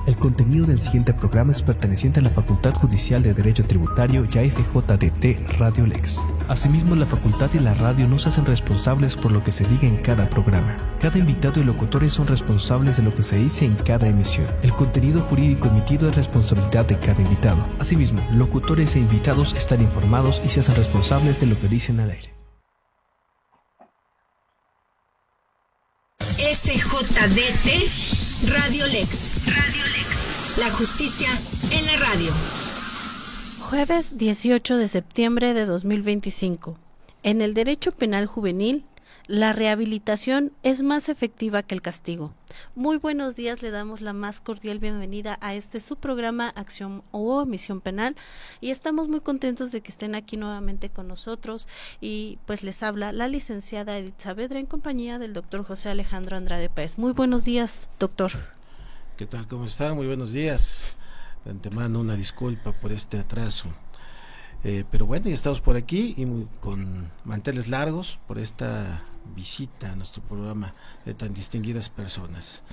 El contenido del siguiente programa es perteneciente a la Facultad Judicial de Derecho Tributario y a FJDT Radio Lex. Asimismo, la facultad y la radio no se hacen responsables por lo que se diga en cada programa. Cada invitado y locutores son responsables de lo que se dice en cada emisión. El contenido jurídico emitido es responsabilidad de cada invitado. Asimismo, locutores e invitados están informados y se hacen responsables de lo que dicen al aire. FJDT Radio Lex. La justicia en la radio. Jueves 18 de septiembre de 2025. En el derecho penal juvenil, la rehabilitación es más efectiva que el castigo. Muy buenos días, le damos la más cordial bienvenida a su programa Acción o Omisión Penal y estamos muy contentos de que estén aquí nuevamente con nosotros y pues les habla la licenciada Edith Saavedra en compañía del doctor José Alejandro Andrade Páez. Muy buenos días, doctor. ¿Qué tal? ¿Cómo está? Muy buenos días. De antemano una disculpa por este atraso. Pero bueno, ya estamos por aquí y con manteles largos por esta visita a nuestro programa de tan distinguidas personas.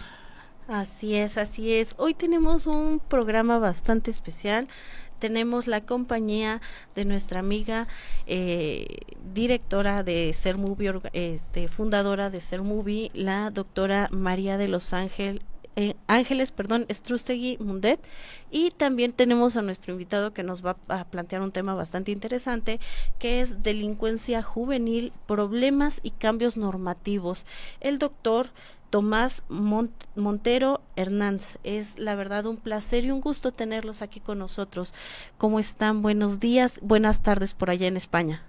Así es, así es. Hoy tenemos un programa bastante especial. Tenemos la compañía de nuestra amiga directora de SerMovie, fundadora de SerMovie, la doctora María de los Ángeles, Strustegui Mundet, y también tenemos a nuestro invitado que nos va a plantear un tema bastante interesante, que es delincuencia juvenil, problemas y cambios normativos. El doctor Tomás Montero Hernández. Es la verdad un placer y un gusto tenerlos aquí con nosotros. ¿Cómo están? Buenos días, buenas tardes por allá en España.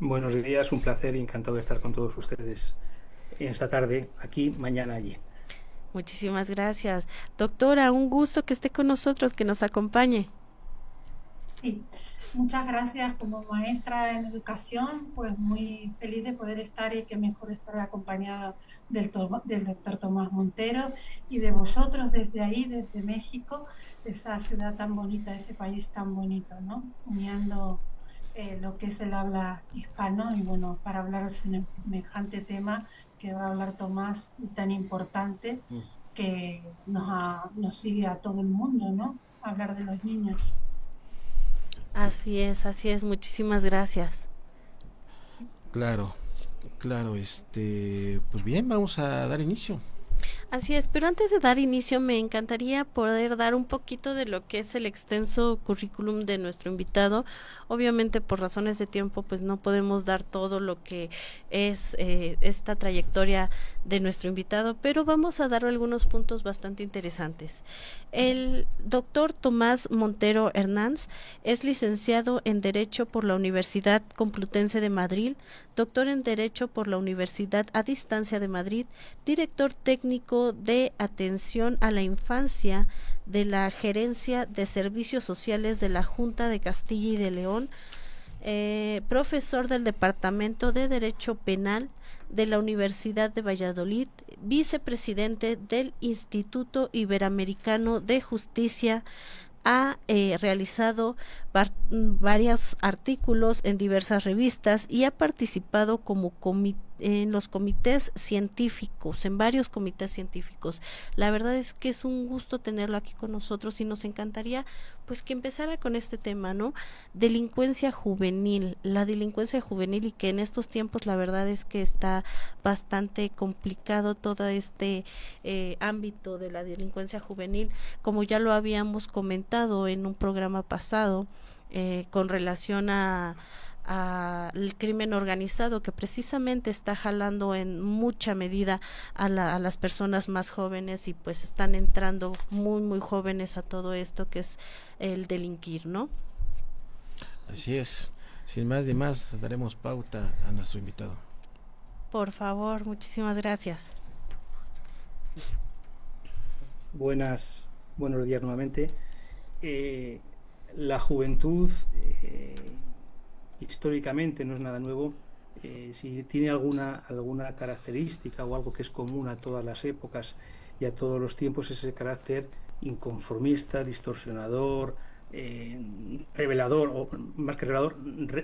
Buenos días, un placer y encantado de estar con todos ustedes esta tarde, aquí, mañana allí. Muchísimas gracias. Doctora, un gusto que esté con nosotros, que nos acompañe. Sí, muchas gracias. Como maestra en educación, pues muy feliz de poder estar y que mejor estar acompañada del doctor Tomás Montero y de vosotros desde ahí, desde México, esa ciudad tan bonita, ese país tan bonito, ¿no? Uniendo lo que es el habla hispano y bueno, para hablar de semejante tema que va a hablar Tomás, tan importante, que nos sigue a todo el mundo, ¿no? Hablar de los niños. Así es, muchísimas gracias. Claro, pues bien, vamos a dar inicio. Así es, pero antes de dar inicio me encantaría poder dar un poquito de lo que es el extenso currículum de nuestro invitado. Obviamente por razones de tiempo pues no podemos dar todo lo que es esta trayectoria de nuestro invitado, pero vamos a dar algunos puntos bastante interesantes. El doctor Tomás Montero Hernández es licenciado en Derecho por la Universidad Complutense de Madrid, doctor en Derecho por la Universidad a Distancia de Madrid, director técnico de Atención a la Infancia de la Gerencia de Servicios Sociales de la Junta de Castilla y de León, profesor del Departamento de Derecho Penal de la Universidad de Valladolid, vicepresidente del Instituto Iberoamericano de Justicia. Ha realizado varios artículos en diversas revistas y ha participado como en los comités científicos, en varios comités científicos. La verdad es que es un gusto tenerlo aquí con nosotros y nos encantaría pues que empezara con este tema, ¿no? Delincuencia juvenil, la delincuencia juvenil, y que en estos tiempos la verdad es que está bastante complicado todo este ámbito de la delincuencia juvenil, como ya lo habíamos comentado en un programa pasado con relación al crimen organizado, que precisamente está jalando en mucha medida a las personas más jóvenes y pues están entrando muy jóvenes a todo esto que es el delinquir, ¿no? Así es. Sin más ni más, daremos pauta a nuestro invitado. Por favor, muchísimas gracias. Buenos días nuevamente. La juventud históricamente no es nada nuevo. Si tiene alguna característica o algo que es común a todas las épocas y a todos los tiempos, es ese carácter inconformista, distorsionador, revelador, o más que revelador,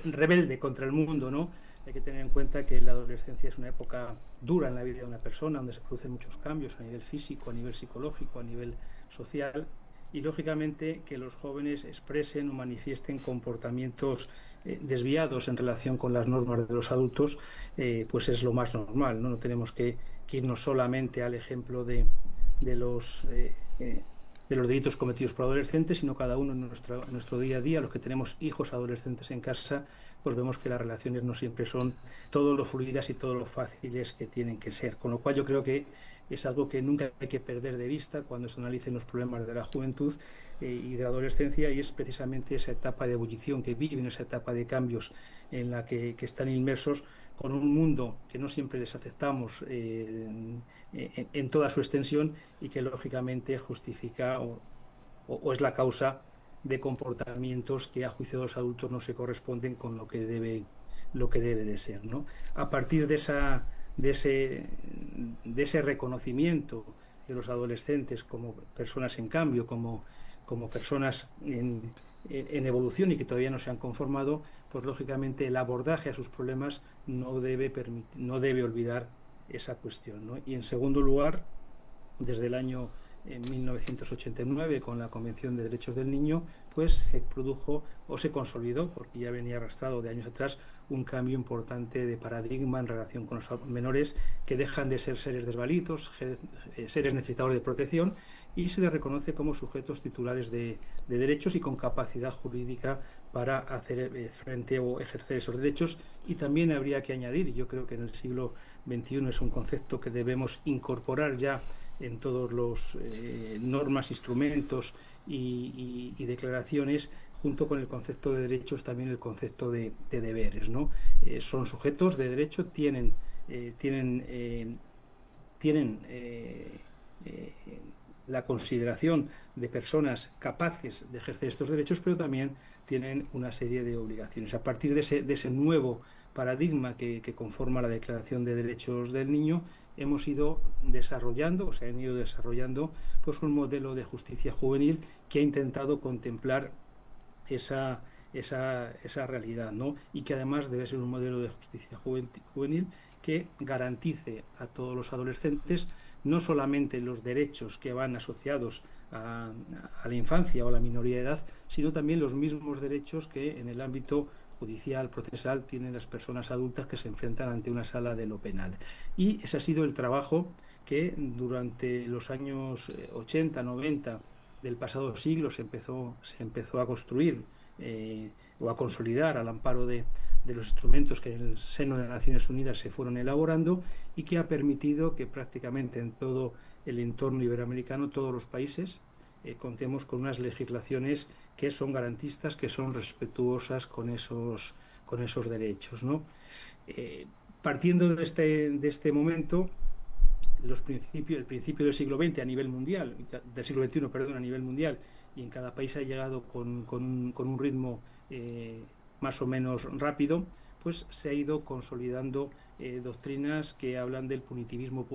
rebelde contra el mundo, ¿no? hay que tener en cuenta que la adolescencia es una época dura en la vida de una persona, donde se producen muchos cambios a nivel físico, a nivel psicológico, a nivel social, y lógicamente que los jóvenes expresen o manifiesten comportamientos desviados en relación con las normas de los adultos, pues es lo más normal, ¿no? No tenemos que irnos solamente al ejemplo de los delitos cometidos por adolescentes, sino cada uno en nuestro día a día. Los que tenemos hijos adolescentes en casa, pues vemos que las relaciones no siempre son todo lo fluidas y todo lo fáciles que tienen que ser. Con lo cual yo creo que es algo que nunca hay que perder de vista cuando se analicen los problemas de la juventud y de la adolescencia, y es precisamente esa etapa de ebullición que viven, esa etapa de cambios en la que están inmersos, con un mundo que no siempre les aceptamos en toda su extensión, y que lógicamente justifica o es la causa de comportamientos que a juicio de los adultos no se corresponden con lo que debe de ser, ¿no? A partir de ese reconocimiento de los adolescentes como personas en cambio, como personas en evolución y que todavía no se han conformado, pues lógicamente el abordaje a sus problemas no debe olvidar esa cuestión, ¿no? Y en segundo lugar, desde el año 1989, con la Convención de Derechos del Niño, pues se produjo o se consolidó, porque ya venía arrastrado de años atrás, un cambio importante de paradigma en relación con los menores, que dejan de ser seres desvalidos, seres necesitados de protección, y se les reconoce como sujetos titulares de derechos y con capacidad jurídica para hacer frente o ejercer esos derechos. Y también habría que añadir, y yo creo que en el siglo XXI es un concepto que debemos incorporar ya en todos los normas, instrumentos y declaraciones, junto con el concepto de derechos, también el concepto de deberes, ¿no? Son sujetos de derecho, tienen la consideración de personas capaces de ejercer estos derechos, pero también tienen una serie de obligaciones. A partir de ese nuevo paradigma que conforma la Declaración de Derechos del Niño, hemos ido desarrollando, se han ido desarrollando, pues un modelo de justicia juvenil que ha intentado contemplar esa realidad, ¿no? Y que además debe ser un modelo de justicia juvenil que garantice a todos los adolescentes no solamente los derechos que van asociados a la infancia o a la minoría de edad, sino también los mismos derechos que en el ámbito judicial, procesal, tienen las personas adultas que se enfrentan ante una sala de lo penal. Y ese ha sido el trabajo que durante los años 80, 90 del pasado siglo se empezó a construir o a consolidar al amparo de los instrumentos que en el seno de las Naciones Unidas se fueron elaborando, y que ha permitido que prácticamente en todo el entorno iberoamericano, todos los países, contemos con unas legislaciones que son garantistas, que son respetuosas con esos derechos, ¿no? Partiendo de este momento, el principio del siglo XX a nivel mundial, del siglo XXI, perdón, a nivel mundial, y en cada país ha llegado con un ritmo más o menos rápido, pues se ha ido consolidando doctrinas que hablan del punitivismo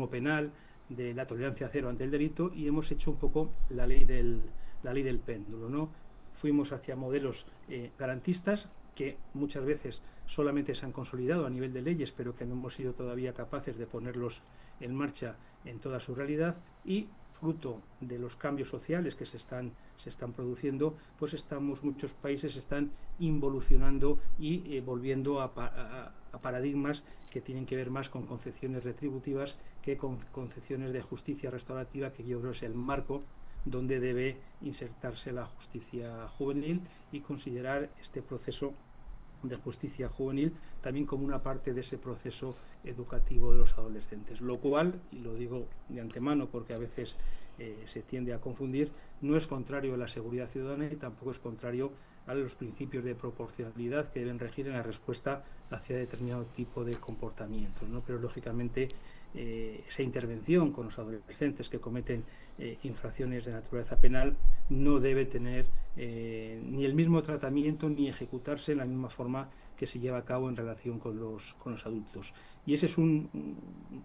penal, de la tolerancia cero ante el delito, y hemos hecho un poco la ley del péndulo, ¿no? Fuimos hacia modelos garantistas que muchas veces solamente se han consolidado a nivel de leyes, pero que no hemos sido todavía capaces de ponerlos en marcha en toda su realidad, y fruto de los cambios sociales que se están produciendo, pues muchos países están involucionando y volviendo a paradigmas que tienen que ver más con concepciones retributivas que con concepciones de justicia restaurativa, que yo creo es el marco donde debe insertarse la justicia juvenil, y considerar este proceso de justicia juvenil también como una parte de ese proceso educativo de los adolescentes, lo cual, y lo digo de antemano porque a veces se tiende a confundir, no es contrario a la seguridad ciudadana y tampoco es contrario a los principios de proporcionalidad que deben regir en la respuesta hacia determinado tipo de comportamientos, ¿no? Pero lógicamente esa intervención con los adolescentes que cometen infracciones de naturaleza penal no debe tener ni el mismo tratamiento ni ejecutarse en la misma forma que se lleva a cabo en relación con los adultos. Y ese es un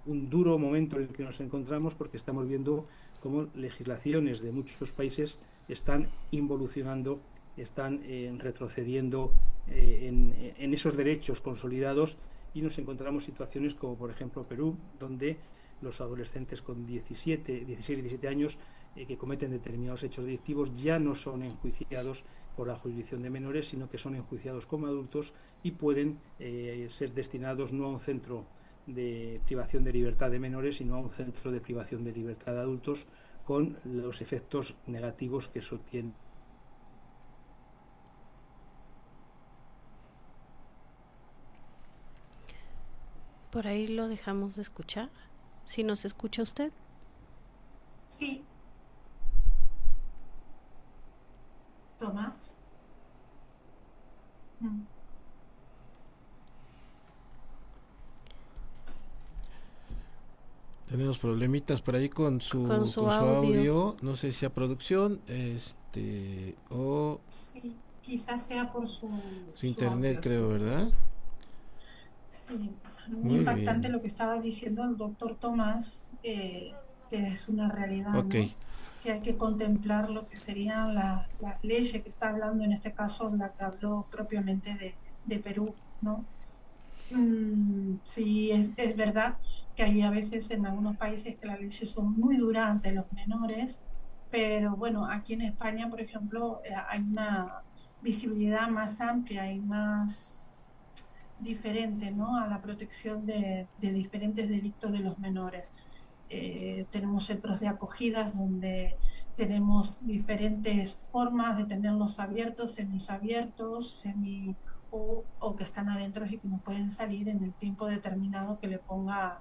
duro momento en el que nos encontramos, porque estamos viendo cómo legislaciones de muchos países están involucionando, están retrocediendo en esos derechos consolidados, y nos encontramos situaciones como por ejemplo Perú, donde los adolescentes con 16 y 17 años que cometen determinados hechos delictivos ya no son enjuiciados por la jurisdicción de menores, sino que son enjuiciados como adultos y pueden ser destinados no a un centro de privación de libertad de menores, sino a un centro de privación de libertad de adultos, con los efectos negativos que eso tiene. Por ahí lo dejamos de escuchar. ¿Sí nos escucha usted? Sí. Tomás. Tenemos problemitas por ahí con su audio. No sé si sea producción, o sí, quizás sea por su internet, audio, creo, sí. ¿verdad? Sí, muy impactante bien. lo que estaba diciendo el doctor Tomás, que es una realidad, Okay. ¿no? Que hay que contemplar lo que serían las leyes que está hablando, en este caso la que habló propiamente de Perú, ¿no? Sí, es verdad que hay a veces en algunos países que las leyes son muy duras ante los menores, pero bueno, aquí en España, por ejemplo, hay una visibilidad más amplia y más diferente, ¿no?, a la protección de diferentes delitos de los menores. Tenemos centros de acogidas donde tenemos diferentes formas de tenerlos abiertos, semisabiertos, o que están adentro y que no pueden salir en el tiempo determinado que le ponga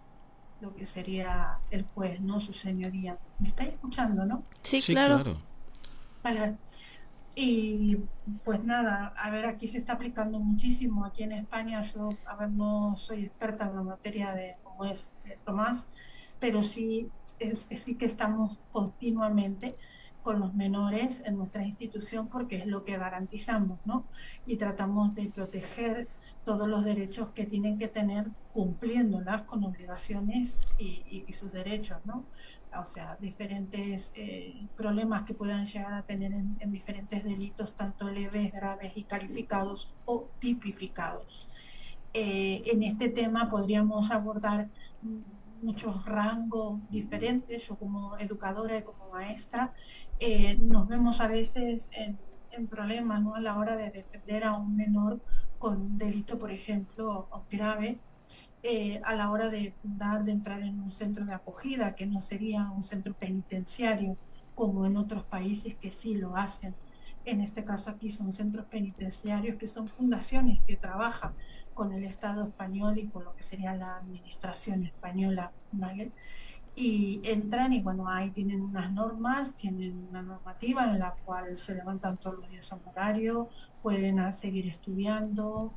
lo que sería el juez, ¿no?, su señoría. ¿Me estáis escuchando, no? Sí, Sí, claro. Vale. Y pues nada, a ver, aquí se está aplicando muchísimo. Aquí en España yo, a ver, no soy experta en la materia de cómo es Tomás, pero sí, sí que estamos continuamente con los menores en nuestra institución, porque es lo que garantizamos, ¿no? Y tratamos de proteger todos los derechos que tienen que tener, cumpliéndolas con obligaciones y sus derechos, ¿no? O sea, diferentes problemas que puedan llegar a tener en diferentes delitos, tanto leves, graves y calificados o tipificados. En este tema podríamos abordar muchos rangos diferentes. Yo como educadora y como maestra nos vemos a veces en problemas, ¿no?, a la hora de defender a un menor con un delito, por ejemplo, grave, a la hora de fundar, de entrar en un centro de acogida, que no sería un centro penitenciario como en otros países que sí lo hacen. En este caso aquí son centros penitenciarios que son fundaciones que trabajan con el Estado español y con lo que sería la administración española, ¿vale? Y entran y bueno, ahí tienen unas normas, tienen una normativa en la cual se levantan todos los días a un horario, pueden seguir estudiando,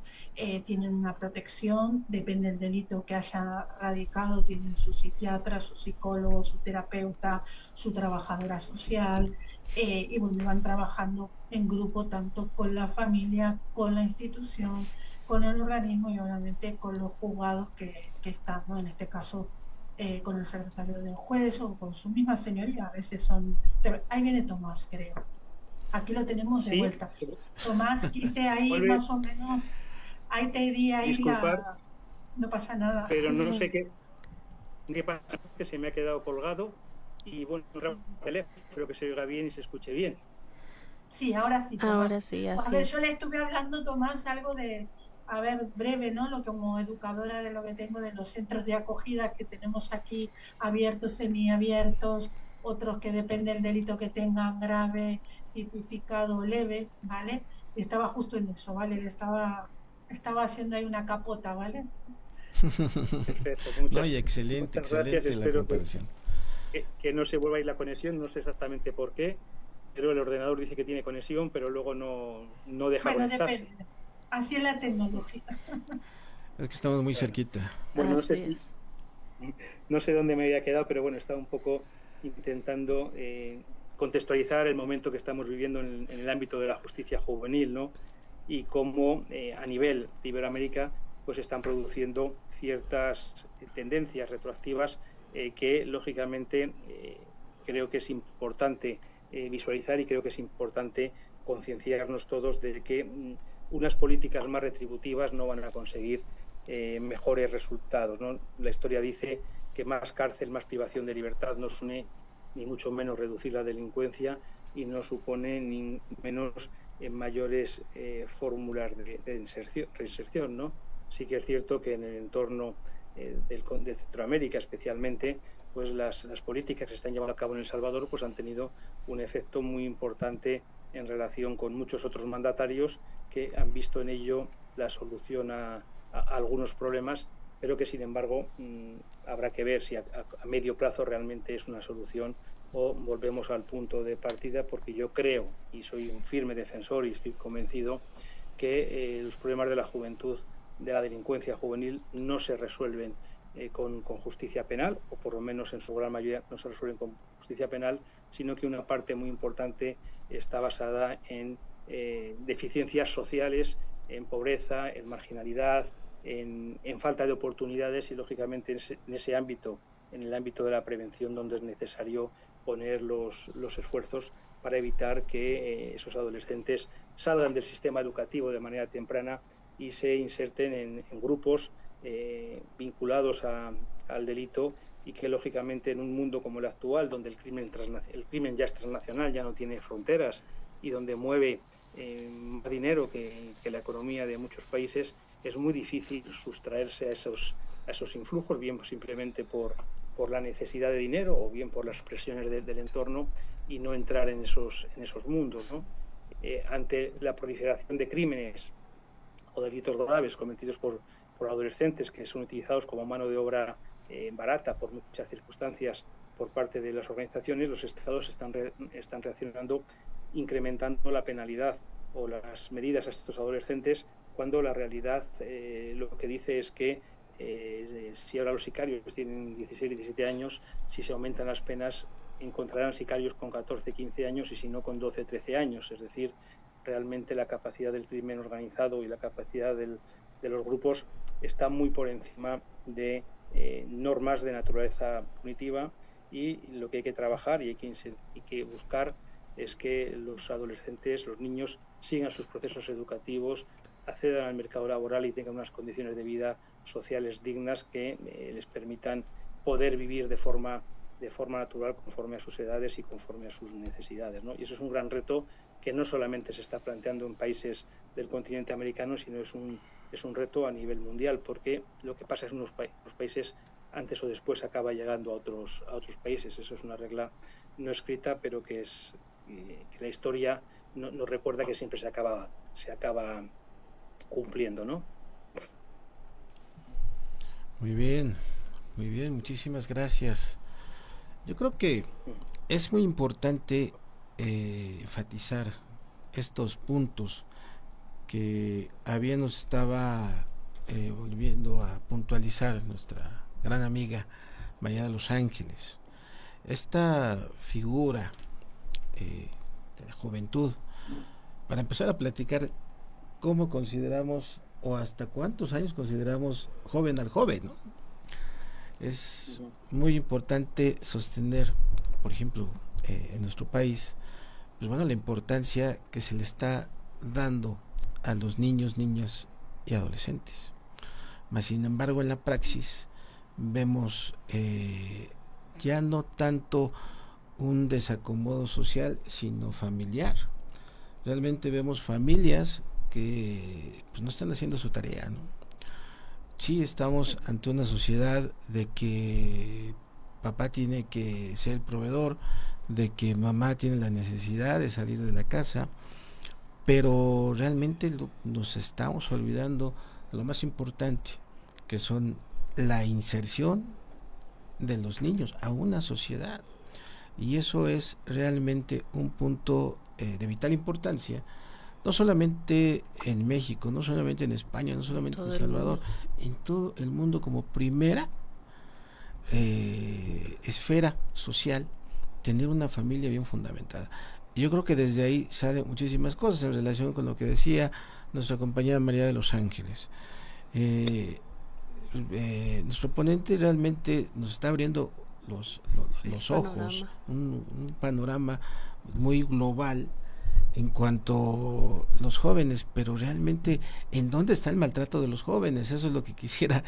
tienen una protección, depende del delito que haya radicado, tienen su psiquiatra, su psicólogo, su terapeuta, su trabajadora social, y bueno, van trabajando en grupo tanto con la familia, con la institución, con el organismo y obviamente con los juzgados que están, ¿no?, en este caso con el secretario del juez o con su misma señoría. A veces son... Ahí viene Tomás, creo. Aquí lo tenemos de vuelta. Tomás, quise ahí más o menos, ahí te di ahí Disculpar, no pasa nada. Pero no sé qué pasa, que se me ha quedado colgado y bueno, espero que se oiga bien y se escuche bien. Sí, ahora sí, Tomás. Ahora sí, así a ver, es. yo le estuve hablando, Tomás, algo de, a ver, breve, ¿no?, lo como educadora de lo que tengo de los centros de acogida que tenemos aquí, abiertos, semiabiertos, otros que depende del delito que tengan, grave, tipificado, leve, ¿vale? Y estaba justo en eso, ¿vale? Estaba haciendo ahí una capota, ¿vale? Perfecto, excelente gracias. La Espero comparación. Que no se vuelva a ir la conexión, no sé exactamente por qué, pero el ordenador dice que tiene conexión, pero luego no deja conectarse. Depende. Así es la tecnología. Es que estamos muy cerquita. Bueno, no sé dónde me había quedado, pero bueno, estaba un poco intentando contextualizar el momento que estamos viviendo en el ámbito de la justicia juvenil, ¿no? Y cómo a nivel de Iberoamérica pues están produciendo ciertas tendencias retroactivas que lógicamente creo que es importante visualizar, y creo que es importante concienciarnos todos de que unas políticas más retributivas no van a conseguir mejores resultados, ¿no? La historia dice que más cárcel, más privación de libertad no supone ni mucho menos reducir la delincuencia y no supone ni menos mayores fórmulas de reinserción, ¿no? Sí que es cierto que en el entorno de Centroamérica especialmente, pues las políticas que se están llevando a cabo en El Salvador pues han tenido un efecto muy importante en relación con muchos otros mandatarios que han visto en ello la solución a algunos problemas, pero que sin embargo habrá que ver si a medio plazo realmente es una solución o volvemos al punto de partida, porque yo creo y soy un firme defensor y estoy convencido que los problemas de la juventud, de la delincuencia juvenil, no se resuelven con justicia penal, o por lo menos en su gran mayoría no se resuelven con justicia penal, sino que una parte muy importante está basada en deficiencias sociales, en pobreza, en marginalidad, en falta de oportunidades y, lógicamente, en ese ámbito, en el ámbito de la prevención, donde es necesario poner los esfuerzos para evitar que esos adolescentes salgan del sistema educativo de manera temprana y se inserten en grupos vinculados al delito, y que, lógicamente, en un mundo como el actual, donde el crimen ya es transnacional, ya no tiene fronteras y donde mueve más dinero que la economía de muchos países, es muy difícil sustraerse a esos influjos, bien simplemente por la necesidad de dinero o bien por las presiones del entorno, y no entrar en esos mundos, ¿no? Ante la proliferación de crímenes o delitos graves cometidos por adolescentes, que son utilizados como mano de obra barata por muchas circunstancias por parte de las organizaciones, los estados están reaccionando incrementando la penalidad o las medidas a estos adolescentes, cuando la realidad lo que dice es que si ahora los sicarios tienen 16, 17 años, si se aumentan las penas encontrarán sicarios con 14, 15 años y si no con 12, 13 años. Es decir, realmente la capacidad del crimen organizado y la capacidad de los grupos está muy por encima de normas de naturaleza punitiva, y lo que hay que trabajar y hay que buscar es que los adolescentes, los niños, sigan sus procesos educativos, accedan al mercado laboral y tengan unas condiciones de vida sociales dignas que les permitan poder vivir de forma natural, conforme a sus edades y conforme a sus necesidades, ¿no? Y eso es un gran reto que no solamente se está planteando en países del continente americano, sino es un reto a nivel mundial, porque lo que pasa es que los países antes o después acaba llegando a otros países. Eso es una regla no escrita, pero que la historia nos recuerda que siempre se acaba cumpliendo, ¿no? Muy bien, muchísimas gracias. Yo creo que es muy importante enfatizar estos puntos que nos estaba volviendo a puntualizar nuestra gran amiga María de los Ángeles. Esta figura de la juventud, para empezar a platicar cómo consideramos o hasta cuántos años consideramos joven al joven, ¿no? Es muy importante sostener, por ejemplo, en nuestro país, pues bueno, la importancia que se le está dando a los niños, niñas y adolescentes. Mas, sin embargo, en la praxis vemos ya no tanto un desacomodo social, sino familiar. Realmente vemos familias que pues no están haciendo su tarea, ¿no? Sí, estamos ante una sociedad de que papá tiene que ser el proveedor, de que mamá tiene la necesidad de salir de la casa, pero realmente nos estamos olvidando de lo más importante, que son la inserción de los niños a una sociedad. Y eso es realmente un punto de vital importancia, no solamente en México, no solamente en España, no solamente en El Salvador, en todo el mundo, como primera esfera social, tener una familia bien fundamentada. Y yo creo que desde ahí salen muchísimas cosas en relación con lo que decía nuestra compañera María de los Ángeles. Nuestro ponente realmente nos está abriendo los ojos, un panorama muy global en cuanto a los jóvenes, pero realmente, ¿en dónde está el maltrato de los jóvenes? Eso es lo que quisiera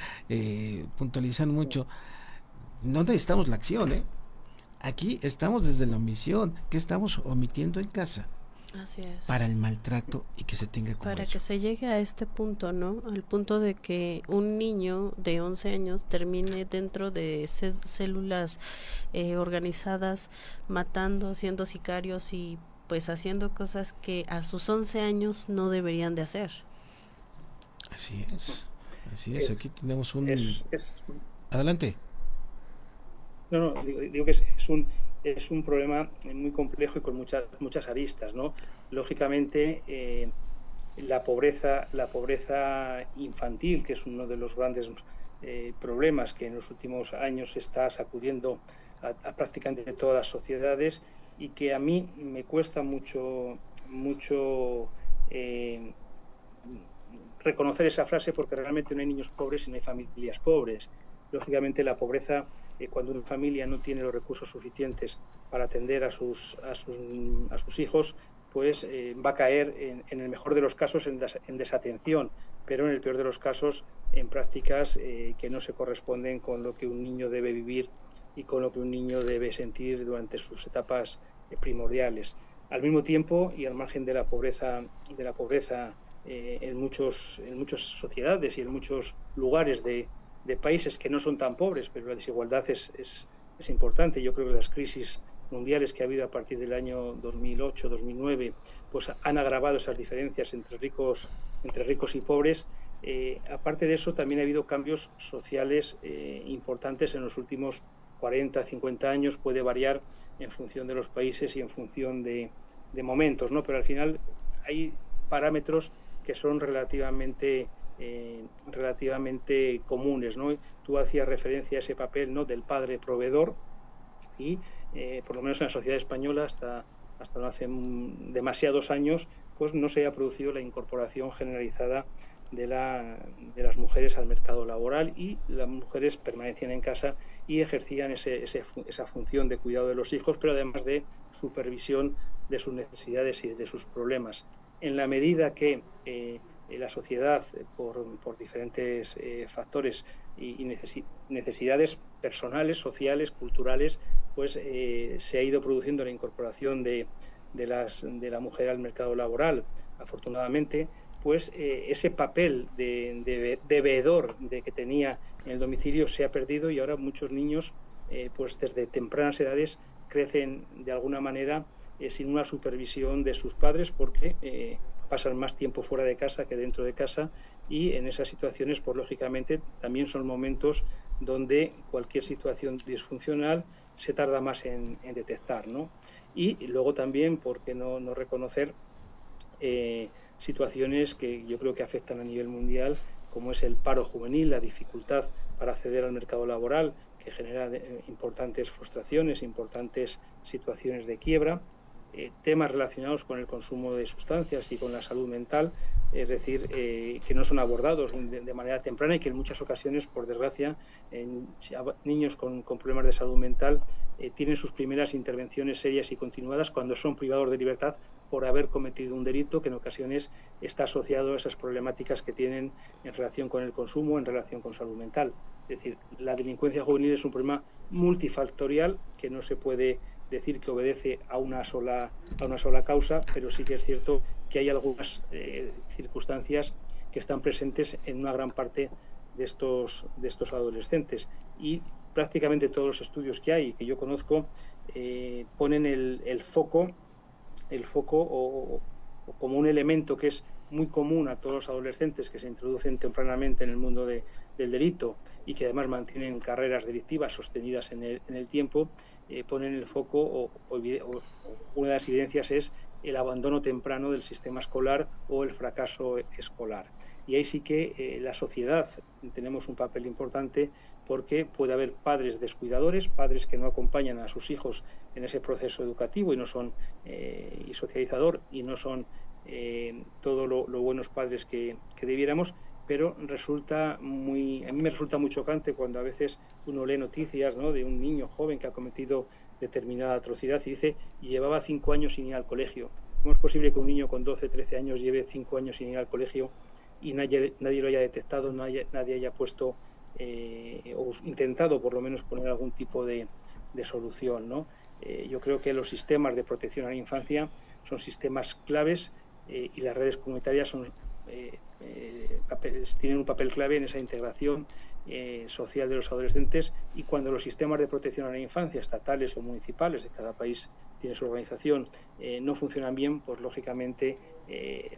puntualizar mucho. No necesitamos la acción, Aquí estamos desde la omisión. ¿Qué estamos omitiendo en casa? Así es. Para el maltrato y que se tenga como Para hecho. que se llegue a este punto, ¿no? Al punto de que un niño de 11 años termine dentro de células organizadas, matando, siendo sicarios y pues haciendo cosas que a sus 11 años no deberían de hacer. Así es. Aquí tenemos un... Adelante. No, digo que es un problema muy complejo y con muchas aristas, ¿no? Lógicamente, la pobreza infantil, que es uno de los grandes problemas que en los últimos años se está sacudiendo a prácticamente todas las sociedades, y que a mí me cuesta mucho reconocer esa frase, porque realmente no hay niños pobres y no hay familias pobres. Lógicamente, la pobreza, cuando una familia no tiene los recursos suficientes para atender a sus hijos, pues va a caer, en el mejor de los casos, en desatención, pero en el peor de los casos, en prácticas que no se corresponden con lo que un niño debe vivir y con lo que un niño debe sentir durante sus etapas primordiales. Al mismo tiempo, y al margen de la pobreza en muchas sociedades y en muchos lugares de países que no son tan pobres, pero la desigualdad es importante. Yo creo que las crisis mundiales que ha habido a partir del año 2008-2009 pues han agravado esas diferencias entre ricos y pobres. Aparte de eso, también ha habido cambios sociales importantes en los últimos 40, 50 años. Puede variar en función de los países y en función de momentos, ¿no? Pero al final hay parámetros que son relativamente comunes, ¿no? Tú hacías referencia a ese papel, ¿no?, del padre proveedor, y por lo menos en la sociedad española hasta no hace demasiados años pues no se ha producido la incorporación generalizada de las mujeres al mercado laboral, y las mujeres permanecían en casa y ejercían esa función de cuidado de los hijos, pero además de supervisión de sus necesidades y de sus problemas. En la medida que la sociedad, por diferentes factores y necesidades personales, sociales, culturales, pues se ha ido produciendo la incorporación de la mujer al mercado laboral. Afortunadamente, pues ese papel de veedor que tenía en el domicilio se ha perdido, y ahora muchos niños, pues desde tempranas edades, crecen de alguna manera sin una supervisión de sus padres, porque pasan más tiempo fuera de casa que dentro de casa, y en esas situaciones, pues lógicamente, también son momentos donde cualquier situación disfuncional se tarda más en detectar, ¿no? Y luego también, ¿por qué no reconocer situaciones que yo creo que afectan a nivel mundial, como es el paro juvenil, la dificultad para acceder al mercado laboral, que genera importantes frustraciones, importantes situaciones de quiebra, temas relacionados con el consumo de sustancias y con la salud mental, es decir, que no son abordados de manera temprana, y que en muchas ocasiones, por desgracia, niños con problemas de salud mental tienen sus primeras intervenciones serias y continuadas cuando son privados de libertad por haber cometido un delito que en ocasiones está asociado a esas problemáticas que tienen en relación con el consumo, en relación con salud mental. Es decir, la delincuencia juvenil es un problema multifactorial que no se puede decir que obedece a una sola causa, pero sí que es cierto que hay algunas circunstancias que están presentes en una gran parte de estos adolescentes, y prácticamente todos los estudios que hay, que yo conozco, ponen el foco o como un elemento que es muy común a todos los adolescentes que se introducen tempranamente en el mundo del delito, y que además mantienen carreras delictivas sostenidas en el tiempo. Ponen el foco, o una de las evidencias es el abandono temprano del sistema escolar o el fracaso escolar. Y ahí sí que la sociedad tenemos un papel importante, porque puede haber padres descuidadores, padres que no acompañan a sus hijos en ese proceso educativo y no son y socializador, y no son todo lo buenos padres que debiéramos. Pero a mí me resulta muy chocante cuando a veces uno lee noticias, ¿no?, de un niño joven que ha cometido determinada atrocidad y dice: llevaba 5 años sin ir al colegio. ¿Cómo es posible que un niño con 12, 13 años lleve 5 años sin ir al colegio y nadie lo haya detectado, nadie haya puesto o intentado por lo menos poner algún tipo de solución, ¿no? Yo creo que los sistemas de protección a la infancia son sistemas claves y las redes comunitarias tienen un papel clave en esa integración social de los adolescentes, y cuando los sistemas de protección a la infancia, estatales o municipales, de cada país tiene su organización, no funcionan bien, pues lógicamente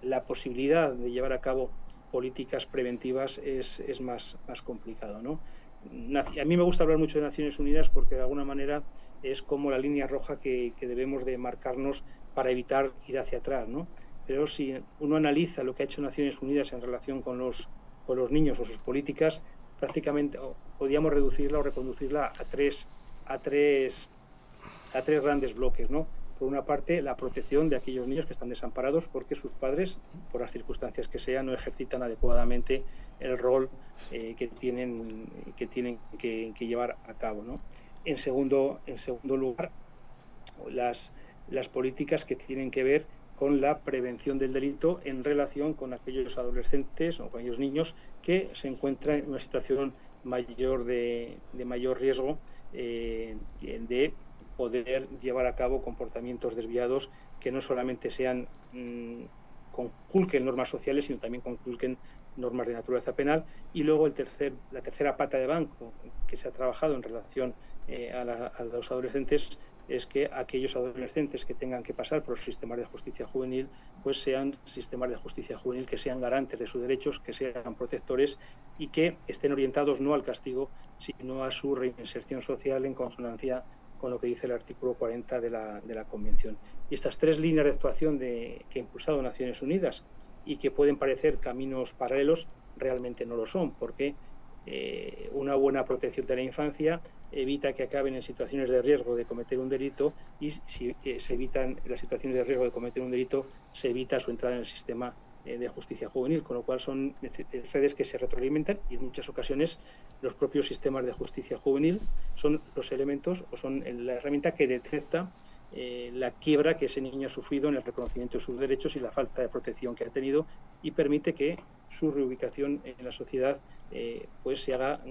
la posibilidad de llevar a cabo políticas preventivas es más complicado, ¿no? A mí me gusta hablar mucho de Naciones Unidas porque de alguna manera es como la línea roja que debemos de marcarnos para evitar ir hacia atrás, ¿no? Pero si uno analiza lo que ha hecho Naciones Unidas en relación con los niños o sus políticas, prácticamente podríamos reducirla o reconducirla a tres grandes bloques, ¿no? Por una parte, la protección de aquellos niños que están desamparados porque sus padres, por las circunstancias que sean, no ejercitan adecuadamente el rol que tienen que llevar a cabo, ¿no? En segundo lugar, las políticas que tienen que ver con la prevención del delito en relación con aquellos adolescentes o con aquellos niños que se encuentran en una situación mayor de mayor riesgo de poder llevar a cabo comportamientos desviados que no solamente conculquen normas sociales, sino también conculquen normas de naturaleza penal. Y luego la tercera pata de banco que se ha trabajado en relación a los adolescentes es que aquellos adolescentes que tengan que pasar por los sistemas de justicia juvenil, pues sean sistemas de justicia juvenil que sean garantes de sus derechos, que sean protectores y que estén orientados no al castigo, sino a su reinserción social en consonancia con lo que dice el artículo 40 de la Convención. Y estas tres líneas de actuación que ha impulsado Naciones Unidas y que pueden parecer caminos paralelos, realmente no lo son, porque una buena protección de la infancia evita que acaben en situaciones de riesgo de cometer un delito, y si se evitan las situaciones de riesgo de cometer un delito, se evita su entrada en el sistema de justicia juvenil, con lo cual son redes que se retroalimentan, y en muchas ocasiones los propios sistemas de justicia juvenil son los elementos o son la herramienta que detecta la quiebra que ese niño ha sufrido en el reconocimiento de sus derechos y la falta de protección que ha tenido, y permite que su reubicación en la sociedad pues se haga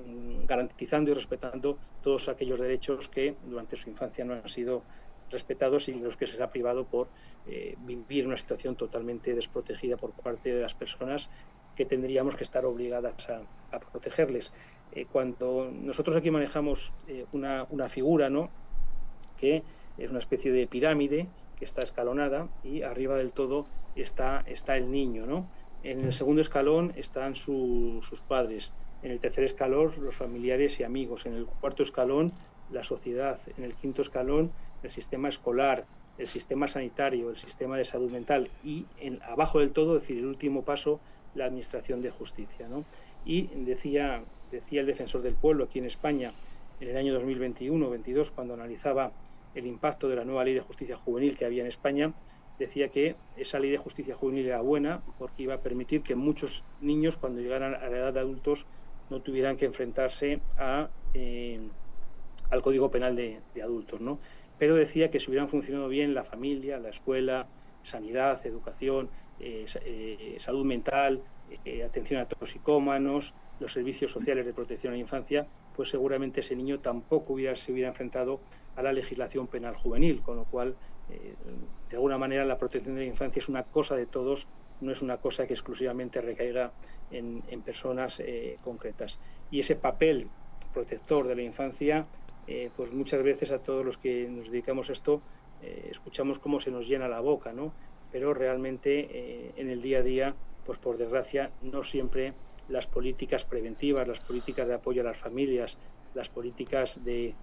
garantizando y respetando todos aquellos derechos que durante su infancia no han sido respetados y de los que se les ha privado por vivir una situación totalmente desprotegida por parte de las personas que tendríamos que estar obligadas a protegerles. Cuando nosotros aquí manejamos una figura, ¿no?, que es una especie de pirámide que está escalonada, y arriba del todo está el niño, ¿no? En el segundo escalón están sus padres, en el tercer escalón los familiares y amigos, en el cuarto escalón la sociedad, en el quinto escalón el sistema escolar, el sistema sanitario, el sistema de salud mental, y abajo del todo, es decir, el último paso, la administración de justicia, ¿no? Y decía el defensor del pueblo aquí en España en el año 2021-22, cuando analizaba el impacto de la nueva ley de justicia juvenil que había en España, decía que esa ley de justicia juvenil era buena porque iba a permitir que muchos niños, cuando llegaran a la edad de adultos, no tuvieran que enfrentarse al Código Penal de adultos, ¿no? Pero decía que si hubieran funcionado bien la familia, la escuela, sanidad, educación, salud mental, atención a toxicómanos, los servicios sociales de protección a la infancia, pues seguramente ese niño tampoco se hubiera enfrentado a la legislación penal juvenil, con lo cual, de alguna manera, la protección de la infancia es una cosa de todos, no es una cosa que exclusivamente recaiga en personas concretas. Y ese papel protector de la infancia, pues muchas veces a todos los que nos dedicamos a esto, escuchamos cómo se nos llena la boca, ¿no? Pero realmente en el día a día, pues por desgracia, no siempre las políticas preventivas, las políticas de apoyo a las familias, las políticas de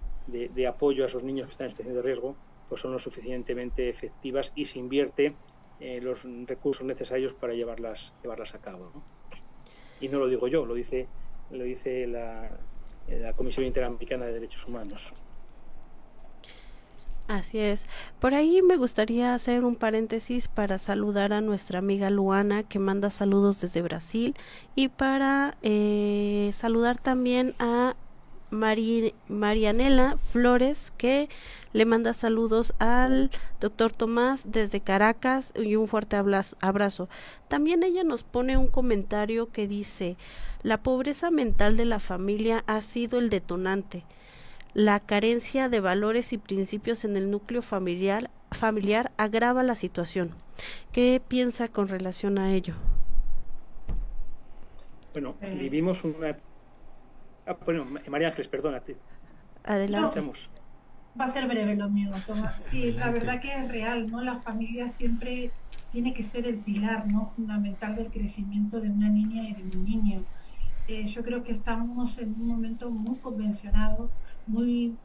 apoyo a esos niños que están en situación de riesgo, pues son lo suficientemente efectivas y se invierte los recursos necesarios para llevarlas a cabo, ¿no? Y no lo digo yo, lo dice la Comisión Interamericana de Derechos Humanos. Así es. Por ahí me gustaría hacer un paréntesis para saludar a nuestra amiga Luana, que manda saludos desde Brasil, y para saludar también a Marianela Flores, que le manda saludos al doctor Tomás desde Caracas y un fuerte abrazo. También ella nos pone un comentario que dice: la pobreza mental de la familia ha sido el detonante. La carencia de valores y principios en el núcleo familiar agrava la situación. ¿Qué piensa con relación a ello? Bueno, vivimos una... bueno, María Ángeles, perdónate. Adelante. No, va a ser breve lo mío, Tomás. Sí, la verdad que es real, ¿no? La familia siempre tiene que ser el pilar, ¿no?, fundamental del crecimiento de una niña y de un niño. Yo creo que estamos en un momento muy convencionado, muy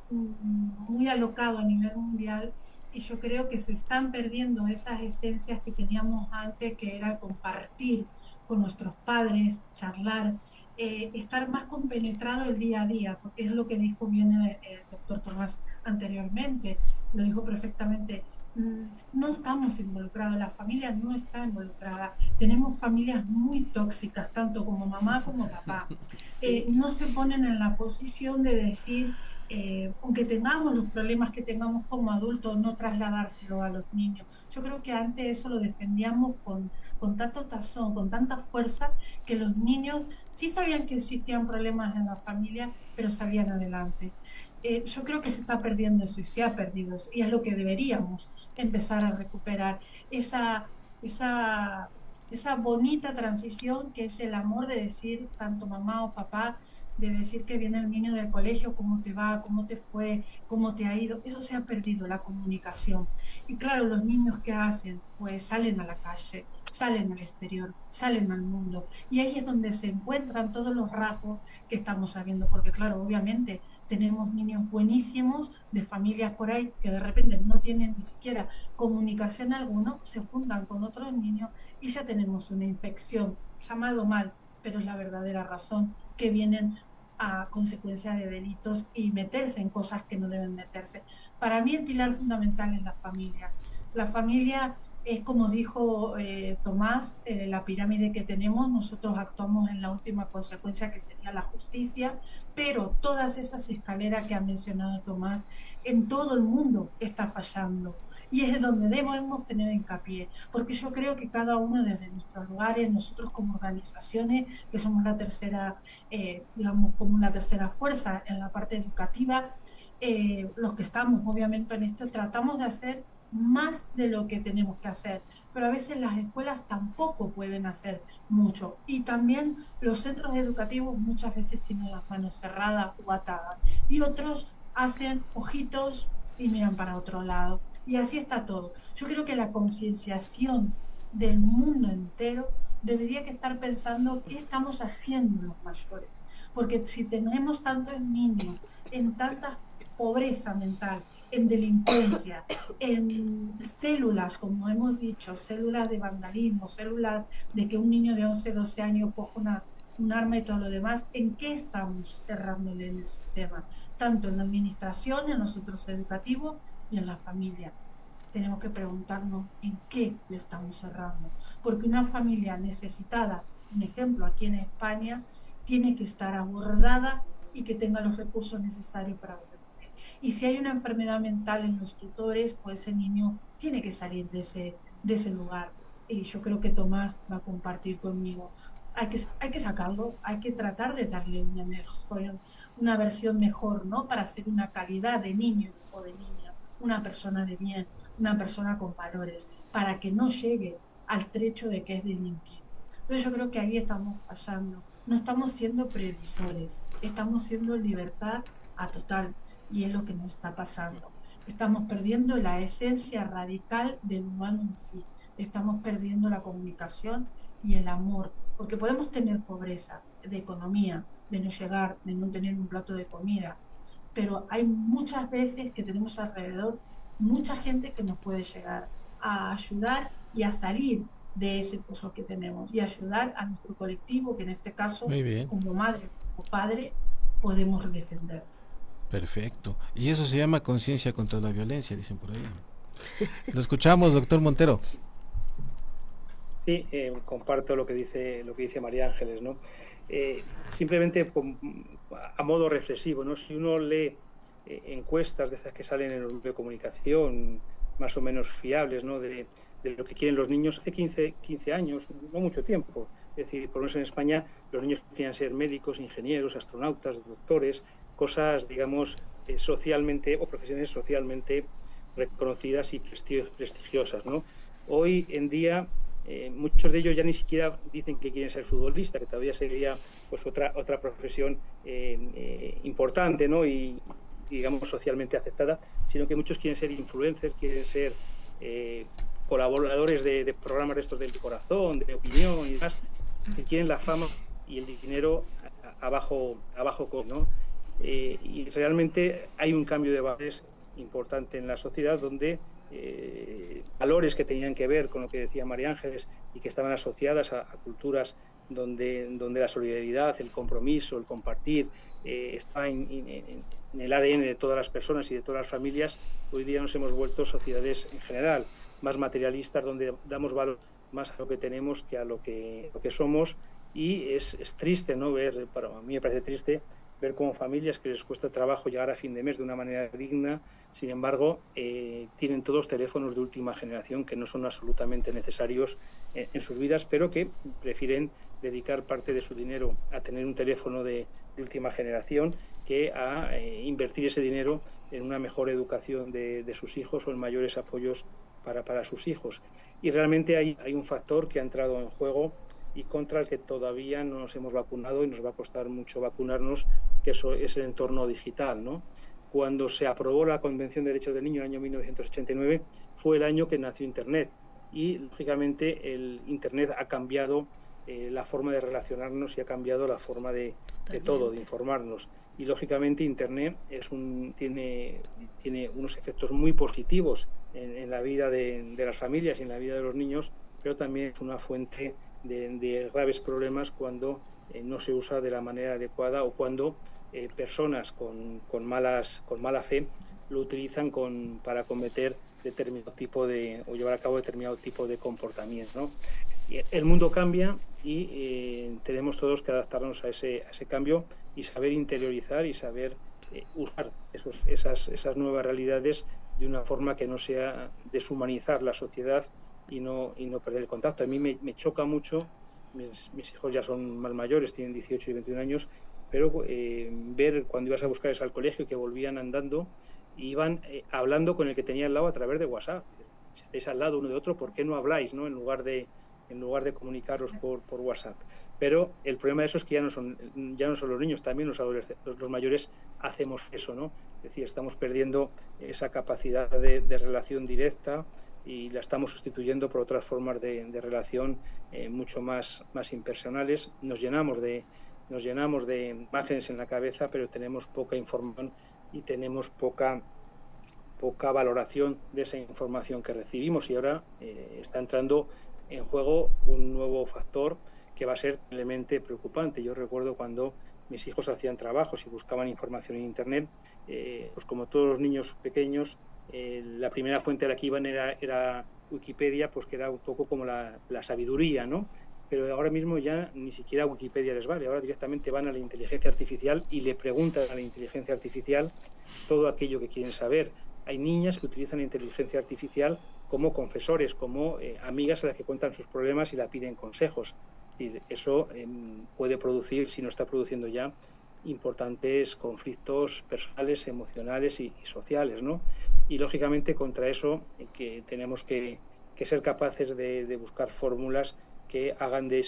alocado a nivel mundial, y yo creo que se están perdiendo esas esencias que teníamos antes, que era compartir con nuestros padres, charlar, estar más compenetrado el día a día, porque es lo que dijo bien el doctor Tomás anteriormente, lo dijo perfectamente. No estamos involucrados, la familia no está involucrada, tenemos familias muy tóxicas, tanto como mamá como papá. No se ponen en la posición de decir, aunque tengamos los problemas que tengamos como adultos, no trasladárselo a los niños. Yo creo que antes eso lo defendíamos con tanto tazón, con tanta fuerza, que los niños sí sabían que existían problemas en la familia, pero salían adelante. Yo creo que se está perdiendo eso, y se ha perdido eso, y es lo que deberíamos empezar a recuperar, esa bonita transición que es el amor de decir, tanto mamá o papá, de decir que viene el niño del colegio, cómo te va, cómo te fue, cómo te ha ido. Eso se ha perdido, la comunicación. Y claro, los niños, ¿qué hacen? Pues salen a la calle, salen al exterior, salen al mundo, y ahí es donde se encuentran todos los rasgos que estamos sabiendo, porque claro, obviamente tenemos niños buenísimos de familias por ahí que de repente no tienen ni siquiera comunicación alguna, se juntan con otros niños y ya tenemos una infección, llamado mal, pero es la verdadera razón, que vienen a consecuencia de delitos y meterse en cosas que no deben meterse. Para mí el pilar fundamental es la familia. La familia es, como dijo Tomás, la pirámide que tenemos. Nosotros actuamos en la última consecuencia, que sería la justicia, pero todas esas escaleras que ha mencionado Tomás, en todo el mundo está fallando. Y es donde debemos tener hincapié, porque yo creo que cada uno desde nuestros lugares, nosotros como organizaciones, que somos la tercera, digamos, como la tercera fuerza en la parte educativa, los que estamos obviamente en esto, tratamos de hacer más de lo que tenemos que hacer, pero a veces las escuelas tampoco pueden hacer mucho, y también los centros educativos muchas veces tienen las manos cerradas o atadas, y otros hacen ojitos y miran para otro lado, y así está todo. Yo creo que la concienciación del mundo entero debería que estar pensando qué estamos haciendo los mayores, porque si tenemos tantos niños en tanta pobreza mental, en delincuencia, en células, como hemos dicho, células de vandalismo, células de que un niño de 11, 12 años coja un arma y todo lo demás, ¿en qué estamos errándole en el sistema? Tanto en la administración, en los centros educativos y en la familia. Tenemos que preguntarnos en qué le estamos errando, porque una familia necesitada, un ejemplo aquí en España, tiene que estar abordada y que tenga los recursos necesarios para atender. Y si hay una enfermedad mental en los tutores, pues ese niño tiene que salir de ese lugar. Y yo creo que Tomás va a compartir conmigo. Hay que sacarlo, hay que tratar de darle una versión mejor, ¿no? Para ser una calidad de niño o de niña, una persona de bien, una persona con valores, para que no llegue al trecho de que es delinquir. Entonces yo creo que ahí estamos fallando. No estamos siendo previsores, estamos siendo libertad a total, y es lo que nos está pasando. Estamos perdiendo la esencia radical del humano en sí, estamos perdiendo la comunicación y el amor, porque podemos tener pobreza de economía, de no llegar, de no tener un plato de comida, pero hay muchas veces que tenemos alrededor mucha gente que nos puede llegar a ayudar y a salir de ese pozo que tenemos, y ayudar a nuestro colectivo, que en este caso, como madre o padre, podemos defender. Perfecto. Y eso se llama conciencia contra la violencia, dicen por ahí. Lo escuchamos, doctor Montero. Sí, comparto lo que dice María Ángeles, ¿no? Simplemente a modo reflexivo, ¿no? Si uno lee encuestas de estas que salen en los medios de comunicación, más o menos fiables, ¿no? de lo que quieren los niños hace 15 años, no mucho tiempo. Es decir, por lo menos en España los niños querían ser médicos, ingenieros, astronautas, doctores, cosas, digamos, socialmente o profesiones socialmente reconocidas y prestigiosas, ¿no? Hoy en día muchos de ellos ya ni siquiera dicen que quieren ser futbolistas, que todavía sería pues otra profesión importante, ¿no? Y digamos socialmente aceptada, sino que muchos quieren ser influencers, quieren ser colaboradores de programas de estos del corazón, de opinión y demás, que quieren la fama y el dinero a bajo costo, ¿no? Y realmente hay un cambio de valores importante en la sociedad donde valores que tenían que ver con lo que decía María Ángeles y que estaban asociadas a culturas donde la solidaridad, el compromiso, el compartir está en el ADN de todas las personas y de todas las familias. Hoy día nos hemos vuelto sociedades en general más materialistas, donde damos valor más a lo que tenemos que a lo que somos, y es triste, ¿no? Para mí me parece triste ver cómo familias que les cuesta trabajo llegar a fin de mes de una manera digna, sin embargo, tienen todos teléfonos de última generación que no son absolutamente necesarios en sus vidas, pero que prefieren dedicar parte de su dinero a tener un teléfono de última generación que a invertir ese dinero en una mejor educación de sus hijos o en mayores apoyos para sus hijos. Y realmente hay un factor que ha entrado en juego y contra el que todavía no nos hemos vacunado y nos va a costar mucho vacunarnos, que eso es el entorno digital, ¿no? Cuando se aprobó la Convención de Derechos del Niño en el año 1989, fue el año que nació Internet, y lógicamente el Internet ha cambiado la forma de relacionarnos y ha cambiado la forma de todo, de informarnos. Y lógicamente Internet tiene unos efectos muy positivos en la vida de las familias y en la vida de los niños, pero también es una fuente de graves problemas cuando no se usa de la manera adecuada o cuando personas con mala fe lo utilizan para cometer determinado tipo o llevar a cabo determinado tipo de comportamiento, ¿no? El mundo cambia y tenemos todos que adaptarnos a ese cambio y saber interiorizar y saber usar esas nuevas realidades de una forma que no sea deshumanizar la sociedad y no perder el contacto. A mí me choca mucho, mis hijos ya son más mayores, tienen 18 y 21 años, pero ver cuando ibas a buscarles al colegio que volvían andando y iban hablando con el que tenía al lado a través de WhatsApp. Si estáis al lado uno de otro, ¿por qué no habláis, ¿no? En lugar de comunicaros por WhatsApp. Pero el problema de eso es que ya no son los niños, también los mayores hacemos eso, ¿no? Es decir, estamos perdiendo esa capacidad de relación directa y la estamos sustituyendo por otras formas de relación mucho más impersonales. Nos llenamos de imágenes en la cabeza, pero tenemos poca información y tenemos poca valoración de esa información que recibimos, y ahora está entrando en juego un nuevo factor que va a ser realmente preocupante. Yo recuerdo cuando mis hijos hacían trabajos y buscaban información en Internet, pues como todos los niños pequeños, la primera fuente a la que iban era Wikipedia, pues que era un poco como la sabiduría, ¿no? Pero ahora mismo ya ni siquiera Wikipedia les vale, ahora directamente van a la inteligencia artificial y le preguntan a la inteligencia artificial todo aquello que quieren saber. Hay niñas que utilizan la inteligencia artificial como confesores, como amigas a las que cuentan sus problemas y la piden consejos. Es decir, eso puede producir, si no está produciendo ya, importantes conflictos personales, emocionales y sociales, ¿no? Y lógicamente contra eso que tenemos que ser capaces de buscar fórmulas que hagan de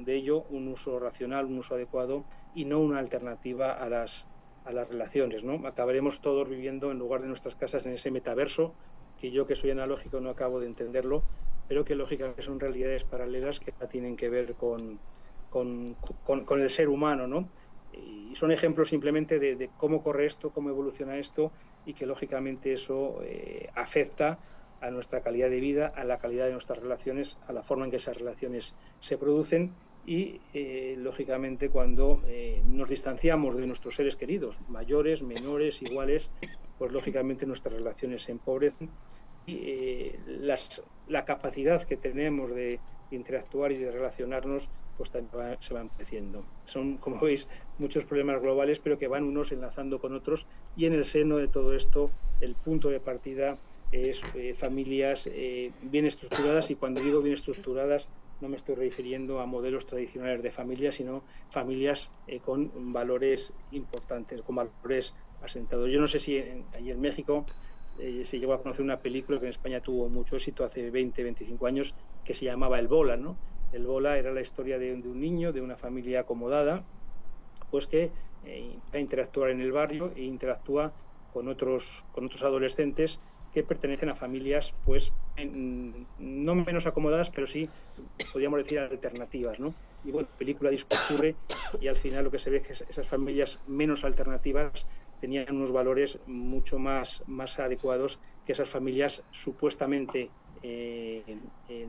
ello un uso racional, un uso adecuado y no una alternativa a las relaciones, ¿no? Acabaremos todos viviendo en lugar de nuestras casas en ese metaverso que yo, que soy analógico, no acabo de entenderlo, pero que lógicamente son realidades paralelas que tienen que ver con el ser humano, ¿no? Y son ejemplos simplemente de cómo corre esto, cómo evoluciona esto, y que lógicamente eso afecta a nuestra calidad de vida, a la calidad de nuestras relaciones, a la forma en que esas relaciones se producen y, lógicamente, cuando nos distanciamos de nuestros seres queridos, mayores, menores, iguales, pues lógicamente nuestras relaciones se empobrecen y la capacidad que tenemos de interactuar y de relacionarnos pues también se van creciendo. Son, como veis, muchos problemas globales, pero que van unos enlazando con otros, y en el seno de todo esto, el punto de partida es familias bien estructuradas, y cuando digo bien estructuradas no me estoy refiriendo a modelos tradicionales de familia, sino familias con valores importantes, con valores asentados. Yo no sé si allí en México se llegó a conocer una película que en España tuvo mucho éxito hace 20, 25 años, que se llamaba El Bola, ¿no? El Bola era la historia de un niño, de una familia acomodada, pues que va a interactuar en el barrio e interactúa con otros adolescentes que pertenecen a familias, pues, no menos acomodadas, pero sí, podríamos decir, alternativas, ¿no? Y bueno, la película discurre, y al final lo que se ve es que esas familias menos alternativas tenían unos valores mucho más adecuados que esas familias supuestamente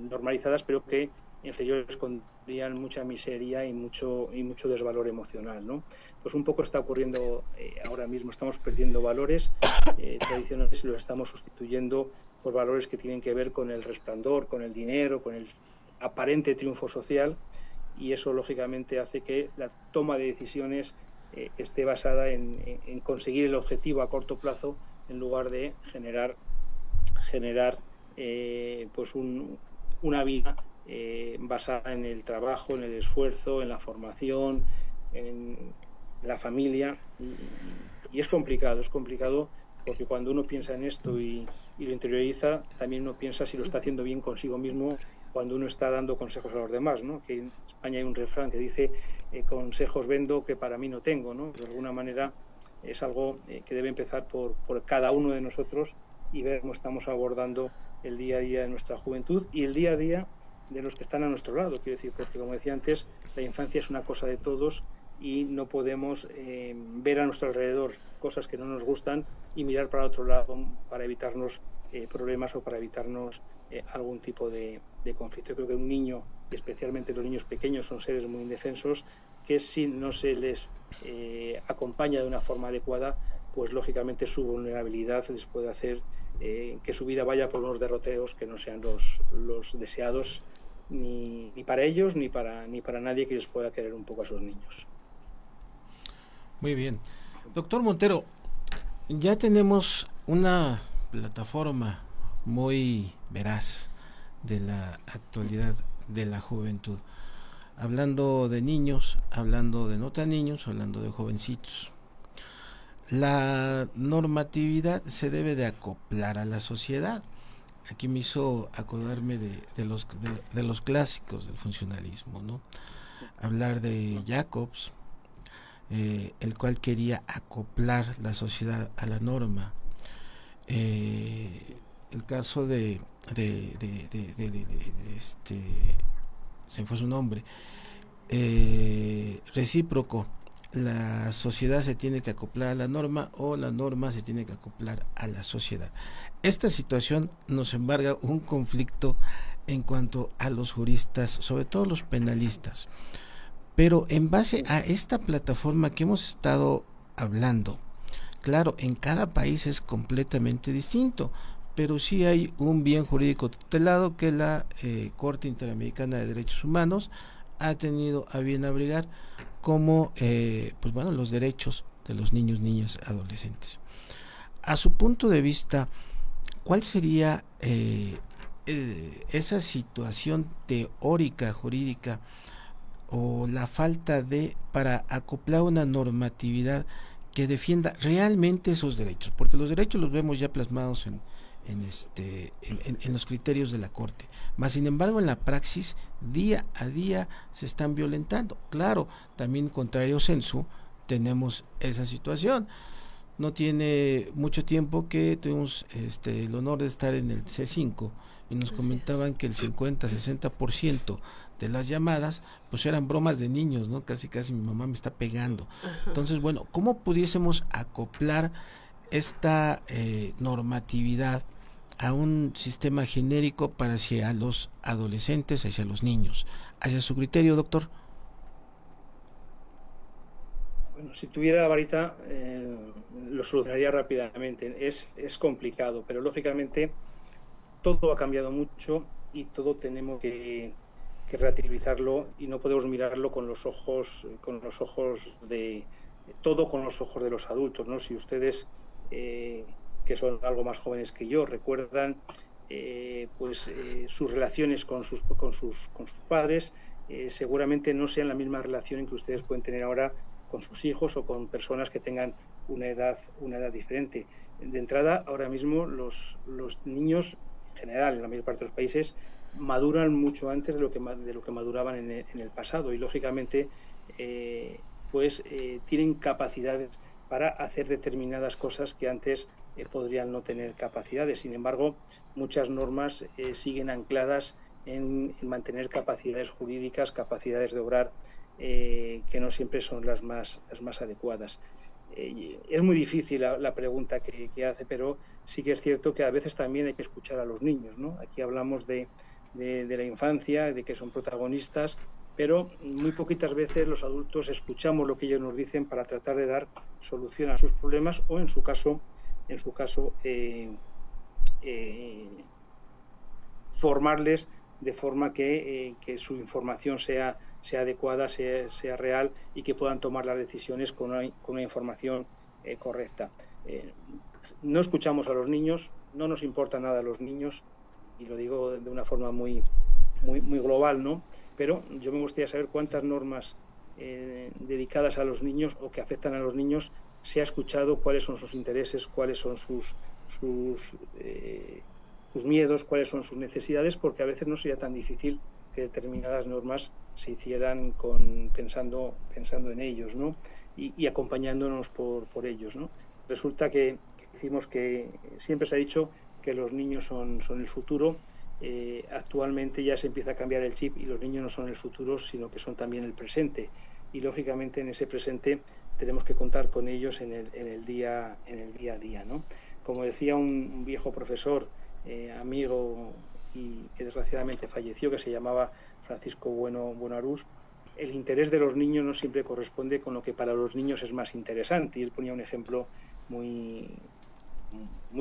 normalizadas, pero que en ellos escondían mucha miseria y mucho desvalor emocional, ¿no? Pues un poco está ocurriendo ahora mismo. Estamos perdiendo valores tradicionales y los estamos sustituyendo por valores que tienen que ver con el resplandor, con el dinero, con el aparente triunfo social, y eso lógicamente hace que la toma de decisiones esté basada en conseguir el objetivo a corto plazo, en lugar de generar pues una vida basada en el trabajo, en el esfuerzo, en la formación, en la familia. Y es complicado porque cuando uno piensa en esto y lo interioriza, también uno piensa si lo está haciendo bien consigo mismo cuando uno está dando consejos a los demás, ¿no? Que en España hay un refrán que dice consejos vendo que para mí no tengo, ¿no? De alguna manera es algo que debe empezar por cada uno de nosotros, y ver cómo estamos abordando el día a día de nuestra juventud y el día a día de los que están a nuestro lado. Quiero decir, porque como decía antes, la infancia es una cosa de todos, y no podemos ver a nuestro alrededor cosas que no nos gustan y mirar para otro lado para evitarnos problemas o para evitarnos algún tipo de conflicto. Yo creo que un niño, y especialmente los niños pequeños, son seres muy indefensos, que si no se les acompaña de una forma adecuada, pues lógicamente su vulnerabilidad les puede hacer que su vida vaya por unos derroteros que no sean los deseados, ni para ellos ni para nadie que les pueda querer un poco a sus niños. Muy bien. Doctor Montero, ya tenemos una plataforma muy veraz de la actualidad de la juventud, hablando de niños, hablando de no tan niños, hablando de jovencitos. La normatividad se debe de acoplar a la sociedad. Aquí me hizo acordarme de los clásicos del funcionalismo, ¿no? Hablar de Jacobs, el cual quería acoplar la sociedad a la norma. El caso de se me fue su nombre, recíproco. La sociedad se tiene que acoplar a la norma, o la norma se tiene que acoplar a la sociedad. Esta situación nos embarga un conflicto en cuanto a los juristas, sobre todo los penalistas. Pero en base a esta plataforma que hemos estado hablando, claro, en cada país es completamente distinto, pero sí hay un bien jurídico tutelado que la Corte Interamericana de Derechos Humanos ha tenido a bien abrigar, como pues bueno, los derechos de los niños, niñas, adolescentes. A su punto de vista, ¿cuál sería esa situación teórica, jurídica, o la falta para acoplar una normatividad que defienda realmente esos derechos? Porque los derechos los vemos ya plasmados en los criterios de la Corte, más sin embargo en la praxis día a día se están violentando. Claro, también contrario censo tenemos esa situación. No tiene mucho tiempo que tuvimos el honor de estar en el C5 y nos comentaban que el 50-60% de las llamadas pues eran bromas de niños, ¿no? Casi mi mamá me está pegando. Entonces, bueno, ¿cómo pudiésemos acoplar esta normatividad a un sistema genérico para hacia los adolescentes, hacia los niños? ¿Hacia su criterio, doctor? Bueno, si tuviera la varita lo solucionaría rápidamente. Es complicado, pero lógicamente todo ha cambiado mucho y todo tenemos que relativizarlo y no podemos mirarlo con los ojos de todo, con los ojos de los adultos, ¿no? Si ustedes que son algo más jóvenes que yo recuerdan sus relaciones con sus padres, seguramente no sean la misma relación que ustedes pueden tener ahora con sus hijos o con personas que tengan una edad diferente. De entrada, ahora mismo los niños en general en la mayor parte de los países maduran mucho antes de lo que maduraban en el pasado, y lógicamente tienen capacidades para hacer determinadas cosas que antes podrían no tener capacidades. Sin embargo, muchas normas siguen ancladas en mantener capacidades jurídicas, capacidades de obrar que no siempre son las más adecuadas. Es muy difícil la pregunta que hace, pero sí que es cierto que a veces también hay que escuchar a los niños, ¿no? Aquí hablamos de la infancia, de que son protagonistas, pero muy poquitas veces los adultos escuchamos lo que ellos nos dicen para tratar de dar solución a sus problemas o, en su caso, formarles de forma que su información sea adecuada, sea real, y que puedan tomar las decisiones con una información correcta. No escuchamos a los niños, no nos importa nada a los niños, y lo digo de una forma muy global, ¿no? Pero yo me gustaría saber cuántas normas dedicadas a los niños o que afectan a los niños se ha escuchado, cuáles son sus intereses, cuáles son sus miedos, cuáles son sus necesidades, porque a veces no sería tan difícil que determinadas normas se hicieran pensando en ellos, ¿no? Y acompañándonos por ellos, ¿no? Resulta que decimos que siempre se ha dicho que los niños son el futuro. Actualmente ya se empieza a cambiar el chip y los niños no son el futuro, sino que son también el presente, y lógicamente en ese presente tenemos que contar con ellos en el día a día, ¿no? Como decía un viejo profesor, amigo, y que desgraciadamente falleció, que se llamaba Francisco Bueno Arús, el interés de los niños no siempre corresponde con lo que para los niños es más interesante, y él ponía un ejemplo muy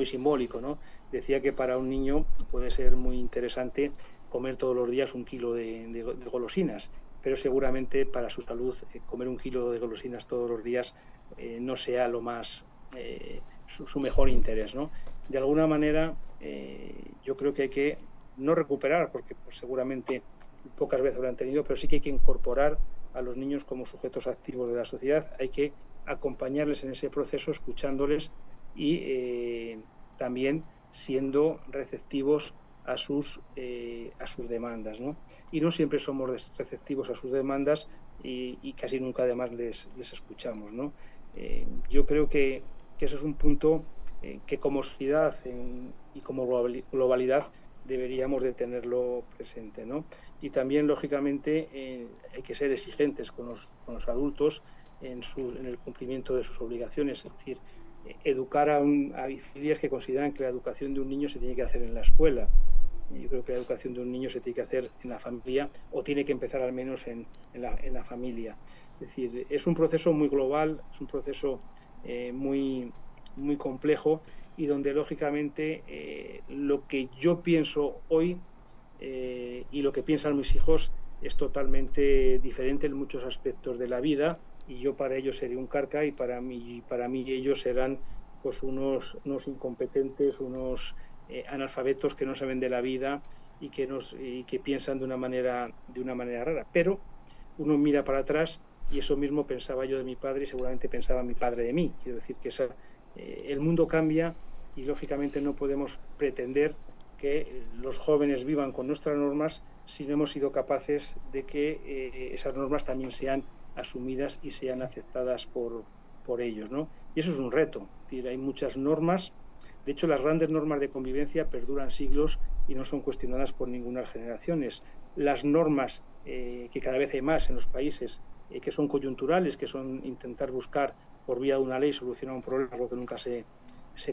simbólico, ¿no? Decía que para un niño puede ser muy interesante comer todos los días 1 kilo de golosinas, pero seguramente para su salud comer 1 kilo de golosinas todos los días no sea lo más su mejor interés, ¿no? De alguna manera yo creo que hay que no recuperar, porque pues, seguramente pocas veces lo han tenido, pero sí que hay que incorporar a los niños como sujetos activos de la sociedad. Hay que acompañarles en ese proceso, escuchándoles y también siendo receptivos a sus demandas, ¿no? Y no siempre somos receptivos a sus demandas y casi nunca además les escuchamos, ¿no? Yo creo que ese es un punto que como sociedad y como globalidad deberíamos de tenerlo presente, ¿no? Y también, lógicamente, hay que ser exigentes con los adultos en el cumplimiento de sus obligaciones, es decir, educar a familias que consideran que la educación de un niño se tiene que hacer en la escuela. Yo creo que la educación de un niño se tiene que hacer en la familia, o tiene que empezar al menos en la familia. Es decir, es un proceso muy global, es un proceso muy complejo, y donde lógicamente lo que yo pienso hoy y lo que piensan mis hijos es totalmente diferente en muchos aspectos de la vida, y yo para ellos seré un carca, y para mí ellos serán pues unos incompetentes, unos analfabetos que no saben de la vida y que piensan de una manera rara. Pero uno mira para atrás y eso mismo pensaba yo de mi padre, y seguramente pensaba mi padre de mí. Quiero decir que el mundo cambia, y lógicamente no podemos pretender que los jóvenes vivan con nuestras normas si no hemos sido capaces de que esas normas también sean asumidas y sean aceptadas por ellos, ¿no? Y eso es un reto. Es decir, hay muchas normas. De hecho, las grandes normas de convivencia perduran siglos y no son cuestionadas por ninguna generación. Las normas que cada vez hay más en los países, que son coyunturales, que son intentar buscar por vía de una ley solucionar un problema, algo que nunca se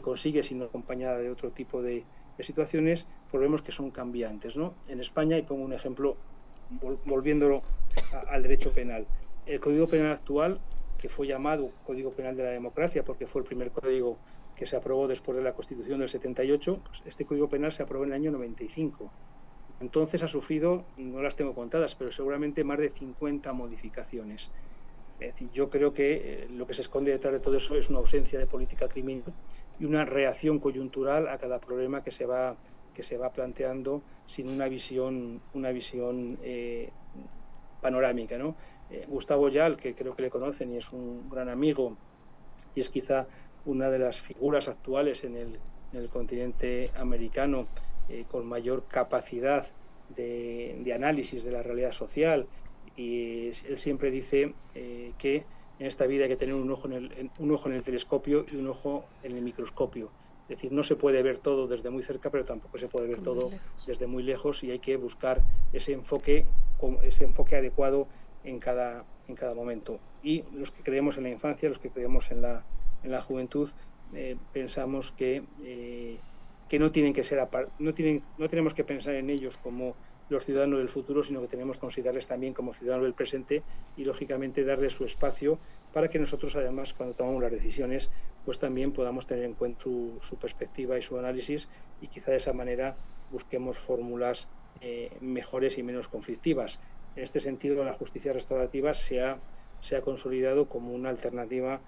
consigue sino acompañada de otro tipo de situaciones, pues vemos que son cambiantes, ¿no? En España, y pongo un ejemplo volviéndolo al derecho penal, el Código Penal actual, que fue llamado Código Penal de la Democracia porque fue el primer código que se aprobó después de la Constitución del 78, pues este Código Penal se aprobó en el año 95. entonces ha sufrido, no las tengo contadas, pero seguramente más de 50 modificaciones. Es decir, yo creo que lo que se esconde detrás de todo eso es una ausencia de política criminal y una reacción coyuntural a cada problema que se va planteando sin una visión panorámica, ¿no? Gustavo Yal, que creo que le conocen y es un gran amigo y es quizá una de las figuras actuales en el continente americano con mayor capacidad de análisis de la realidad social, y él siempre dice que en esta vida hay que tener un ojo en el telescopio y un ojo en el microscopio. Es decir, no se puede ver todo desde muy cerca, pero tampoco se puede ver todo desde muy lejos, y hay que buscar ese enfoque adecuado en cada momento. Y los que creemos en la infancia, los que creemos en la juventud, pensamos que no tienen que ser no tenemos que pensar en ellos como los ciudadanos del futuro, sino que tenemos que considerarles también como ciudadanos del presente y, lógicamente, darles su espacio para que nosotros, además, cuando tomamos las decisiones, pues también podamos tener en cuenta su perspectiva y su análisis, y quizá de esa manera busquemos fórmulas mejores y menos conflictivas. En este sentido, la justicia restaurativa se ha consolidado como una alternativa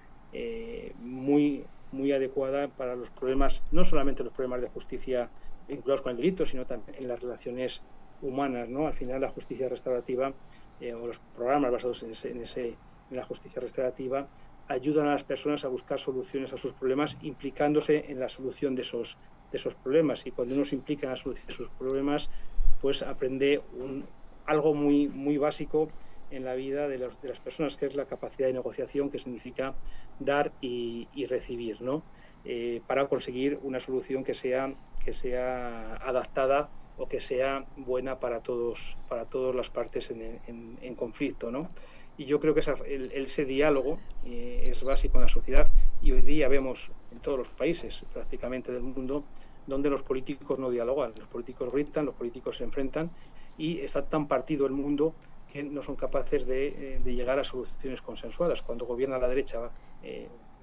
muy adecuada para los problemas, no solamente los problemas de justicia vinculados con el delito, sino también en las relaciones humanas, ¿no? Al final, la justicia restaurativa o los programas basados en la justicia restaurativa ayudan a las personas a buscar soluciones a sus problemas, implicándose en la solución de esos problemas. Y cuando uno se implica en la solución de sus problemas, pues aprende algo muy básico en la vida de las personas, que es la capacidad de negociación, que significa dar y recibir, ¿no? Para conseguir una solución que sea adaptada o que sea buena para todas las partes en conflicto, ¿no? Y yo creo que ese diálogo es básico en la sociedad, y hoy día vemos en todos los países prácticamente del mundo donde los políticos no dialogan, los políticos gritan, los políticos se enfrentan, y está tan partido el mundo que no son capaces de llegar a soluciones consensuadas. Cuando gobierna la derecha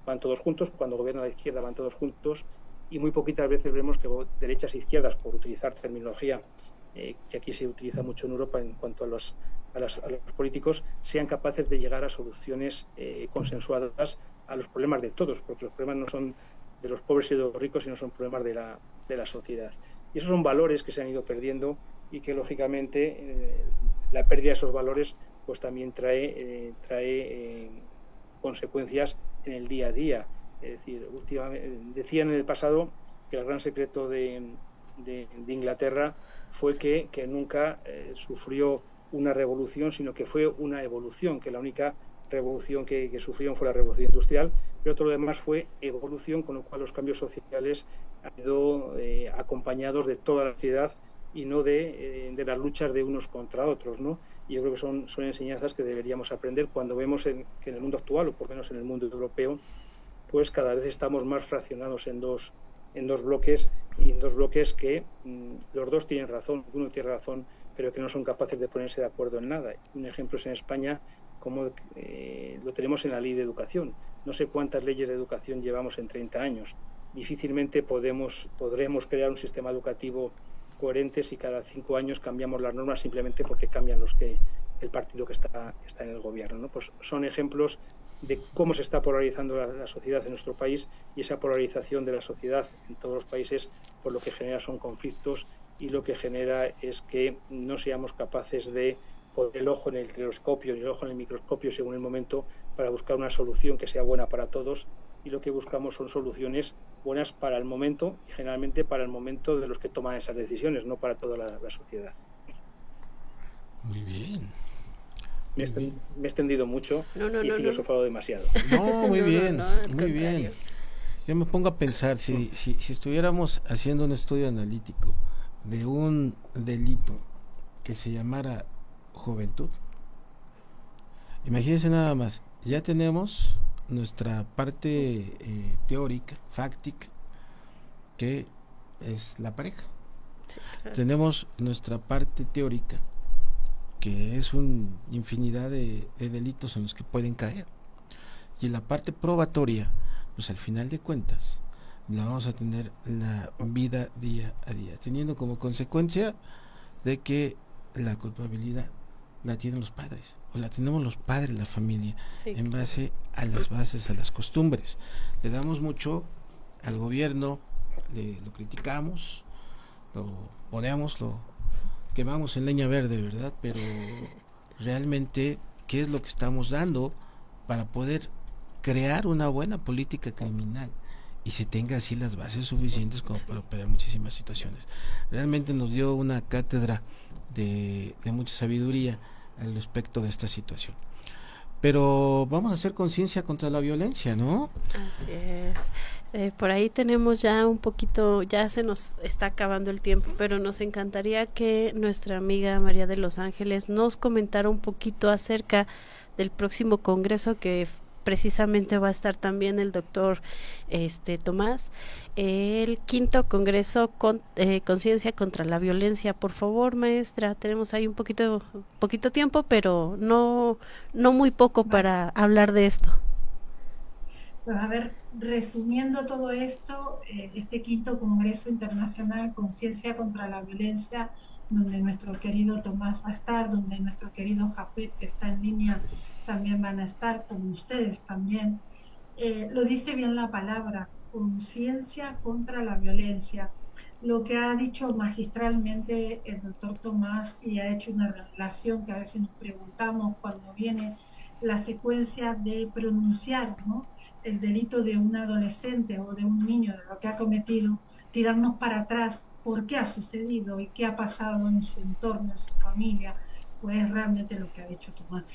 van todos juntos, cuando gobierna la izquierda van todos juntos, y muy poquitas veces vemos que derechas e izquierdas, por utilizar terminología que aquí se utiliza mucho en Europa en cuanto a los políticos, sean capaces de llegar a soluciones consensuadas a los problemas de todos, porque los problemas no son de los pobres y de los ricos, sino son problemas de la sociedad. Y esos son valores que se han ido perdiendo, y que, lógicamente, la pérdida de esos valores pues también trae consecuencias en el día a día. Es decir, decían en el pasado que el gran secreto de Inglaterra fue que nunca sufrió una revolución, sino que fue una evolución, que la única revolución que sufrieron fue la revolución industrial, pero todo lo demás fue evolución, con lo cual los cambios sociales han ido acompañados de toda la sociedad y no de las luchas de unos contra otros, ¿no? Y yo creo que son enseñanzas que deberíamos aprender cuando vemos que en el mundo actual, o por lo menos en el mundo europeo, pues cada vez estamos más fraccionados en dos bloques, y en dos bloques que los dos tienen razón, uno tiene razón, pero que no son capaces de ponerse de acuerdo en nada. Un ejemplo es en España, como lo tenemos en la ley de educación. No sé cuántas leyes de educación llevamos en 30 años. Difícilmente podremos crear un sistema educativo coherente si cada 5 años cambiamos las normas simplemente porque cambian el partido que está en el gobierno, ¿no? Pues son ejemplos de cómo se está polarizando la sociedad en nuestro país, y esa polarización de la sociedad en todos los países, pues lo que genera son conflictos, y lo que genera es que no seamos capaces de poner el ojo en el telescopio y el ojo en el microscopio según el momento, para buscar una solución que sea buena para todos, y lo que buscamos son soluciones buenas para el momento, y generalmente para el momento de los que toman esas decisiones, no para toda la sociedad. Muy bien. Me he extendido mucho y he filosofado demasiado. No, muy bien, muy bien. Yo me pongo a pensar, si estuviéramos haciendo un estudio analítico de un delito que se llamara juventud, imagínense nada más, ya tenemos nuestra parte teórica, fáctica, que es la pareja. Sí, claro. Tenemos nuestra parte teórica, que es una infinidad de delitos en los que pueden caer. Y en la parte probatoria, pues al final de cuentas, la vamos a tener la vida día a día, teniendo como consecuencia de que la culpabilidad la tienen los padres, o la tenemos los padres, la familia, Sí. en base a las bases, a las costumbres. Le damos mucho al gobierno, lo criticamos, lo ponemos, lo quemamos en leña verde, ¿verdad? Pero realmente, ¿qué es lo que estamos dando para poder crear una buena política criminal y se tenga así las bases suficientes como para operar muchísimas situaciones? Realmente nos dio una cátedra de mucha sabiduría al respecto de esta situación. Pero vamos a hacer conciencia contra la violencia, ¿no? Así es. Por ahí tenemos ya un poquito, ya se nos está acabando el tiempo, pero nos encantaría que nuestra amiga María de los Ángeles nos comentara un poquito acerca del próximo congreso que precisamente va a estar también el doctor Tomás, el 5º Congreso Conciencia contra la Violencia. Por favor, maestra, tenemos ahí un poquito tiempo, pero no muy poco para hablar de esto. Pues a ver, resumiendo todo esto, este 5º Congreso Internacional Conciencia contra la Violencia, donde nuestro querido Tomás va a estar, donde nuestro querido Jafet, que está en línea, también van a estar, como ustedes también. Lo dice bien la palabra, conciencia contra la violencia. Lo que ha dicho magistralmente el doctor Tomás, y ha hecho una revelación que a veces nos preguntamos cuando viene la secuencia de pronunciar, ¿no?, el delito de un adolescente o de un niño, de lo que ha cometido, tirarnos para atrás, por qué ha sucedido y qué ha pasado en su entorno, en su familia, pues realmente lo que ha dicho Tomás.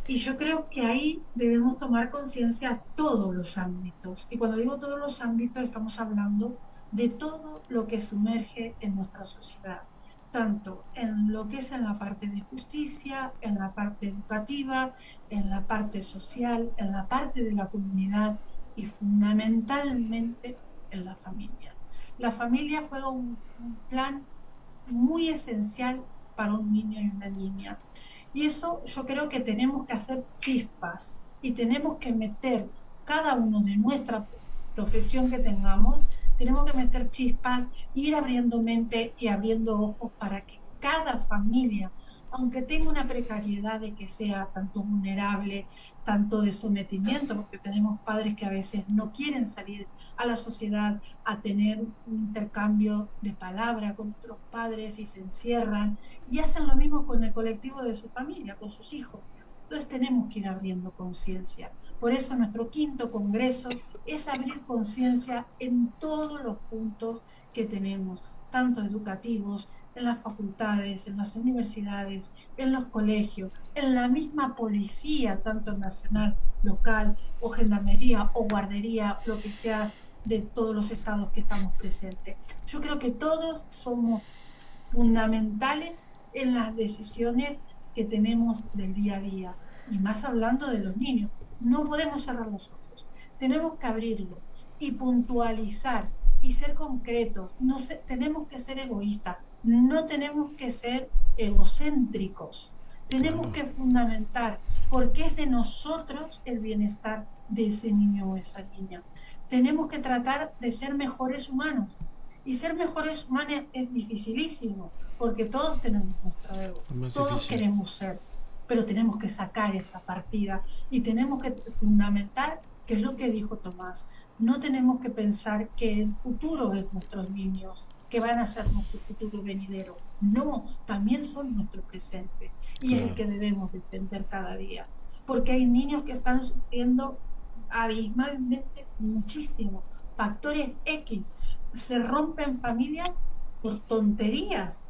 Y yo creo que ahí debemos tomar conciencia todos los ámbitos. Y cuando digo todos los ámbitos, estamos hablando de todo lo que sumerge en nuestra sociedad, tanto en lo que es en la parte de justicia, en la parte educativa, en la parte social, en la parte de la comunidad y fundamentalmente en la familia. La familia juega un plan muy esencial para un niño y una niña. Y eso yo creo que tenemos que hacer chispas y tenemos que meter cada uno de nuestra profesión que tengamos, tenemos que meter chispas, ir abriendo mente y abriendo ojos para que cada familia, aunque tenga una precariedad de que sea tanto vulnerable, tanto de sometimiento, porque tenemos padres que a veces no quieren salir a la sociedad a tener un intercambio de palabra con otros padres y se encierran y hacen lo mismo con el colectivo de su familia, con sus hijos. Entonces tenemos que ir abriendo conciencia. Por eso nuestro 5º Congreso es abrir conciencia en todos los puntos que tenemos, tanto educativos, en las facultades, en las universidades, en los colegios, en la misma policía, tanto nacional, local, o gendarmería, o guardería, lo que sea de todos los estados que estamos presentes. Yo creo que todos somos fundamentales en las decisiones que tenemos del día a día, y más hablando de los niños. No podemos cerrar los ojos, tenemos que abrirlo y puntualizar y ser concretos. No tenemos que ser egoístas, no tenemos que ser egocéntricos, tenemos que fundamentar, porque es de nosotros el bienestar de ese niño o esa niña. Tenemos que tratar de ser mejores humanos, y ser mejores humanos es dificilísimo, porque todos tenemos nuestro ego, todos queremos ser, pero tenemos que sacar esa partida y tenemos que fundamentar, que es lo que dijo Tomás, no tenemos que pensar que el futuro es nuestros niños, que van a ser nuestro futuro venidero. No, también son nuestro presente y es el que debemos defender cada día, porque hay niños que están sufriendo abismalmente muchísimo, factores X, se rompen familias por tonterías.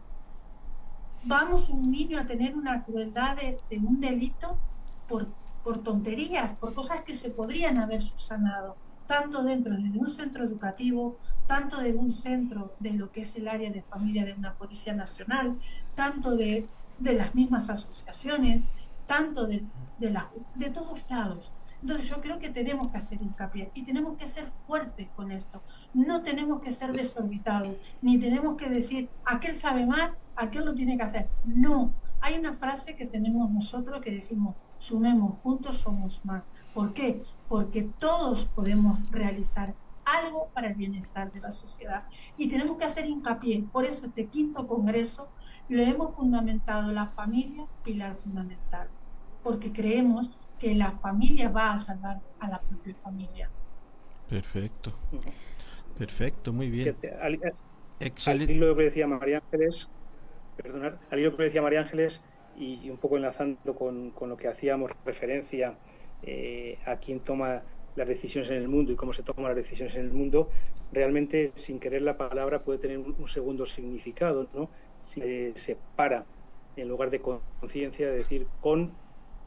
Vamos un niño a tener una crueldad de un delito por tonterías, por cosas que se podrían haber subsanado, tanto dentro de un centro educativo, tanto de un centro de lo que es el área de familia de una Policía Nacional, tanto de las mismas asociaciones, tanto de todos lados. Entonces yo creo que tenemos que hacer hincapié y tenemos que ser fuertes con esto. No tenemos que ser desorbitados, ni tenemos que decir, aquel sabe más, aquel lo tiene que hacer. No, hay una frase que tenemos nosotros que decimos, sumemos, juntos somos más. ¿Por qué? Porque todos podemos realizar algo para el bienestar de la sociedad y tenemos que hacer hincapié. Por eso este 5º Congreso lo hemos fundamentado la familia, pilar fundamental, porque creemos que la familia va a salvar a la propia familia. Perfecto. Perfecto, muy bien. Excelente. Al hilo de lo que decía María Ángeles, al hilo de lo que decía María Ángeles, y un poco enlazando con lo que hacíamos referencia a quién toma las decisiones en el mundo y cómo se toman las decisiones en el mundo, realmente, sin querer la palabra, puede tener un segundo significado, ¿no? Si se separa, en lugar de conciencia, de decir con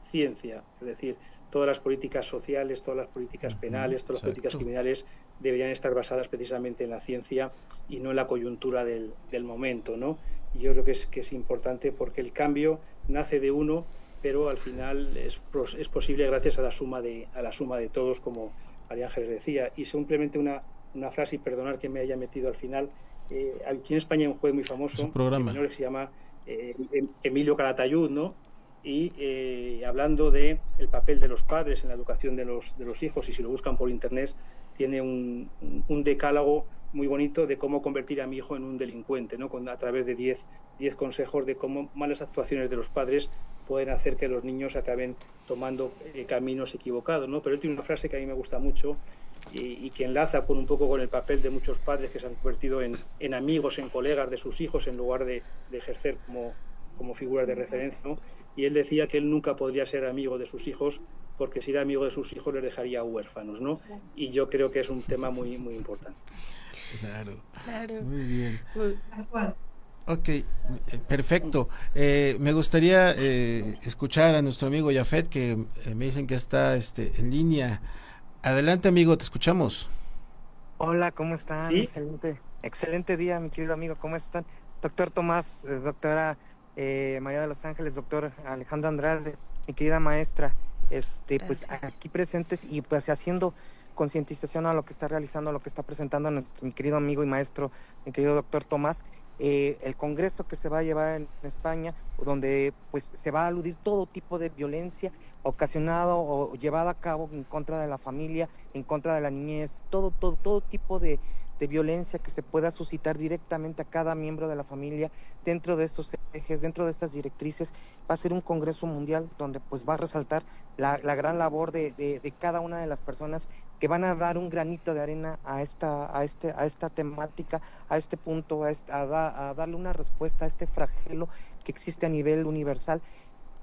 ciencia, es decir, todas las políticas sociales, todas las políticas penales, todas las políticas criminales deberían estar basadas precisamente en la ciencia y no en la coyuntura del momento, ¿no? Y yo creo que es importante, porque el cambio nace de uno, pero al final es posible gracias a la suma de todos, como María Ángeles decía. Y simplemente una frase, y perdonar que me haya metido al final, aquí en España hay un juez muy famoso que se llama Emilio Calatayud, ¿no? Y hablando de el papel de los padres en la educación de los hijos, y si lo buscan por internet, tiene un decálogo muy bonito de cómo convertir a mi hijo en un delincuente, ¿no? A través de 10 consejos de cómo malas actuaciones de los padres pueden hacer que los niños acaben tomando caminos equivocados, ¿no? Pero él tiene una frase que a mí me gusta mucho y que enlaza un poco con el papel de muchos padres que se han convertido en amigos, en colegas de sus hijos, en lugar de ejercer como figuras de referencia, ¿no? Y él decía que él nunca podría ser amigo de sus hijos, porque si era amigo de sus hijos les dejaría huérfanos, ¿no? Y yo creo que es un tema muy, muy importante. Claro. Muy bien. Tal cual. Ok, perfecto. Me gustaría escuchar a nuestro amigo Jafet, que me dicen que está en línea. Adelante, amigo, te escuchamos. Hola, ¿cómo están? ¿Sí? Excelente día, mi querido amigo, ¿cómo están? Doctor Tomás, doctora María de los Ángeles, doctor Alejandro Andrade, mi querida maestra, pues aquí presentes y pues haciendo concientización a lo que está realizando, a lo que está presentando mi querido amigo y maestro, mi querido doctor Tomás. El congreso que se va a llevar en España, donde pues se va a aludir todo tipo de violencia ocasionado o llevada a cabo en contra de la familia, en contra de la niñez, todo tipo de violencia que se pueda suscitar directamente a cada miembro de la familia. Dentro de estos ejes, dentro de estas directrices, va a ser un congreso mundial donde pues va a resaltar la gran labor de cada una de las personas que van a dar un granito de arena a esta temática, a este punto, a darle una respuesta a este flagelo que existe a nivel universal,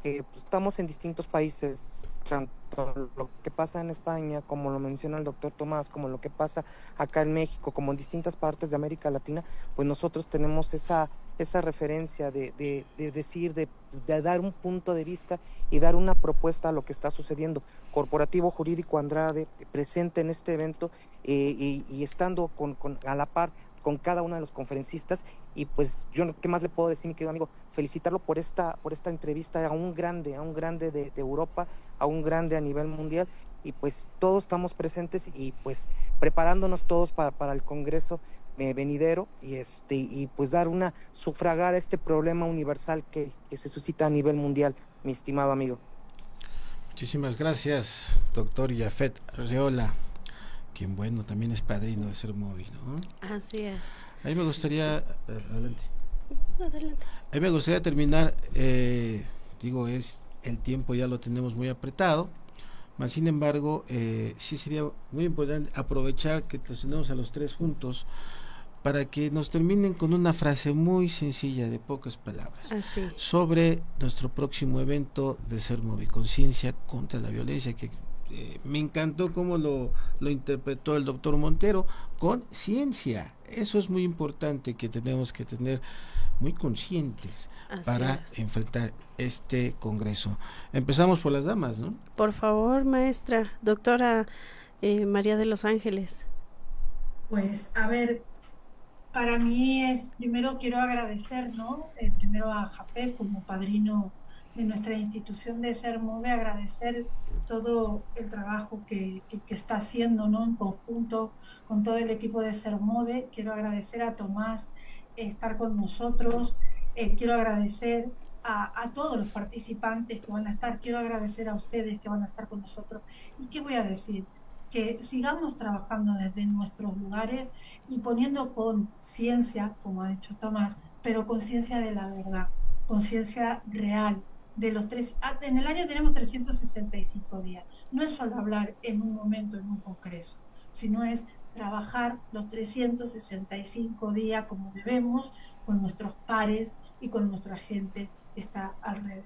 que pues, estamos en distintos países, tanto lo que pasa en España, como lo menciona el doctor Tomás, como lo que pasa acá en México, como en distintas partes de América Latina, pues nosotros tenemos esa referencia de decir, de dar un punto de vista y dar una propuesta a lo que está sucediendo. Corporativo Jurídico Andrade, presente en este evento y estando a la par con cada uno de los conferencistas. Y pues yo, ¿qué más le puedo decir, mi querido amigo? Felicitarlo por esta entrevista a un grande de Europa, a un grande a nivel mundial, y pues todos estamos presentes y pues preparándonos todos para el congreso venidero y pues sufragar este problema universal que se suscita a nivel mundial, mi estimado amigo. Muchísimas gracias, doctor Jafet Arreola, quien también es padrino de Ser Móvil, ¿no? Así es. A mí me gustaría adelante. A mí me gustaría terminar, es el tiempo ya lo tenemos muy apretado, mas sin embargo sí sería muy importante aprovechar que los tenemos a los tres juntos para que nos terminen con una frase muy sencilla, de pocas palabras, sobre nuestro próximo evento de Ser Móvil, Conciencia contra la Violencia, que me encantó cómo lo interpretó el doctor Montero, con ciencia. Eso es muy importante, que tenemos que tener muy conscientes para enfrentar este congreso. Empezamos por las damas, ¿no? Por favor, maestra, doctora María de los Ángeles. Pues, a ver, para mí primero quiero agradecer, ¿no? Primero a Jafet como padrino de nuestra institución de Ser Móvil, agradecer todo el trabajo que está haciendo, ¿no? En conjunto con todo el equipo de Ser Móvil. Quiero agradecer a Tomás estar con nosotros, quiero agradecer a todos los participantes que van a estar, quiero agradecer a ustedes que van a estar con nosotros. ¿Y qué voy a decir? que sigamos trabajando desde nuestros lugares y poniendo conciencia, como ha dicho Tomás, pero conciencia de la verdad, conciencia real. En el año tenemos 365 días. No es solo hablar en un momento, en un congreso, sino es trabajar los 365 días como debemos con nuestros pares y con nuestra gente que está alrededor.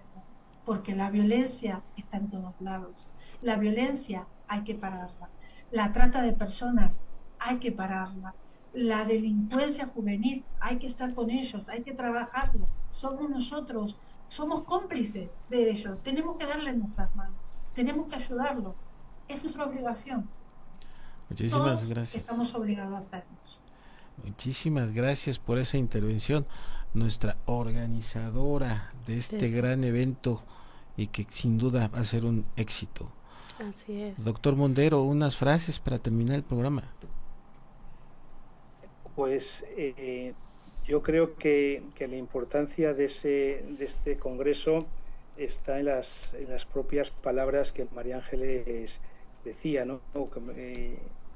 Porque la violencia está en todos lados. La violencia hay que pararla. La trata de personas hay que pararla. La delincuencia juvenil hay que estar con ellos, hay que trabajarlo. Somos nosotros, somos cómplices de ellos. Tenemos que darle nuestras manos, tenemos que ayudarlo. Es nuestra obligación. Muchísimas Todos gracias. estamos obligados a hacerlo. Muchísimas gracias por esa intervención, nuestra organizadora de este gran evento y que sin duda va a ser un éxito. Así es. Doctor Mondero, unas frases para terminar el programa. Pues yo creo que la importancia de este congreso está en las propias palabras que María Ángeles decía, ¿no?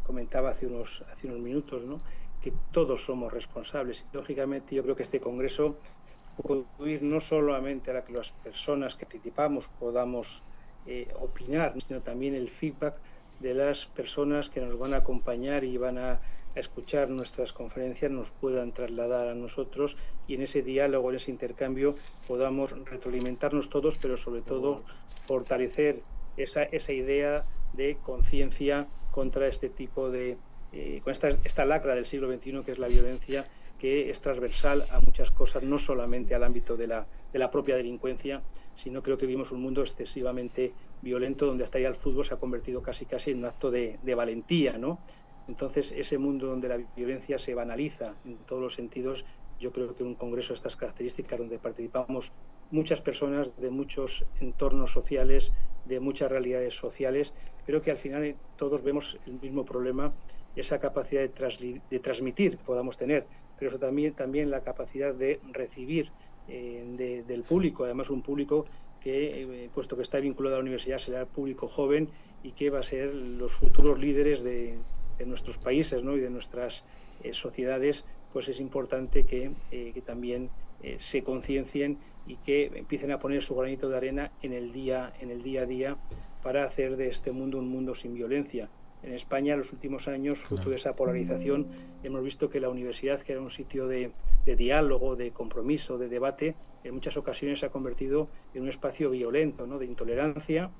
Comentaba hace unos minutos, ¿no? Que todos somos responsables. Y, lógicamente, yo creo que este congreso puede ir no solamente a la que las personas que participamos podamos opinar, sino también el feedback de las personas que nos van a acompañar y van a escuchar nuestras conferencias, nos puedan trasladar a nosotros y en ese diálogo, en ese intercambio, podamos retroalimentarnos todos, pero sobre todo fortalecer esa idea de conciencia contra este tipo de con esta lacra del siglo XXI, que es la violencia, que es transversal a muchas cosas, no solamente al ámbito de la propia delincuencia, sino creo que vivimos un mundo excesivamente violento, donde hasta ya el fútbol se ha convertido casi en un acto de valentía, ¿no? Entonces, ese mundo donde la violencia se banaliza en todos los sentidos, yo creo que un congreso de estas características, donde participamos muchas personas de muchos entornos sociales, de muchas realidades sociales, pero que al final todos vemos el mismo problema, esa capacidad de transmitir que podamos tener, pero eso también la capacidad de recibir del público, además un público que, puesto que está vinculado a la universidad, será el público joven y que va a ser los futuros líderes de nuestros países, ¿no? Y de nuestras sociedades. Pues es importante que también se conciencien y que empiecen a poner su granito de arena en el día a día para hacer de este mundo un mundo sin violencia. En España, en los últimos años, fruto de esa polarización, hemos visto que la universidad, que era un sitio de diálogo, de compromiso, de debate, en muchas ocasiones se ha convertido en un espacio violento, ¿no? De intolerancia.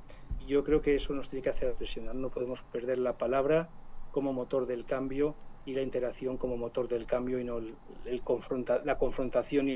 Y yo creo que eso nos tiene que hacer reflexionar. No podemos perder la palabra como motor del cambio y la interacción como motor del cambio, y no la confrontación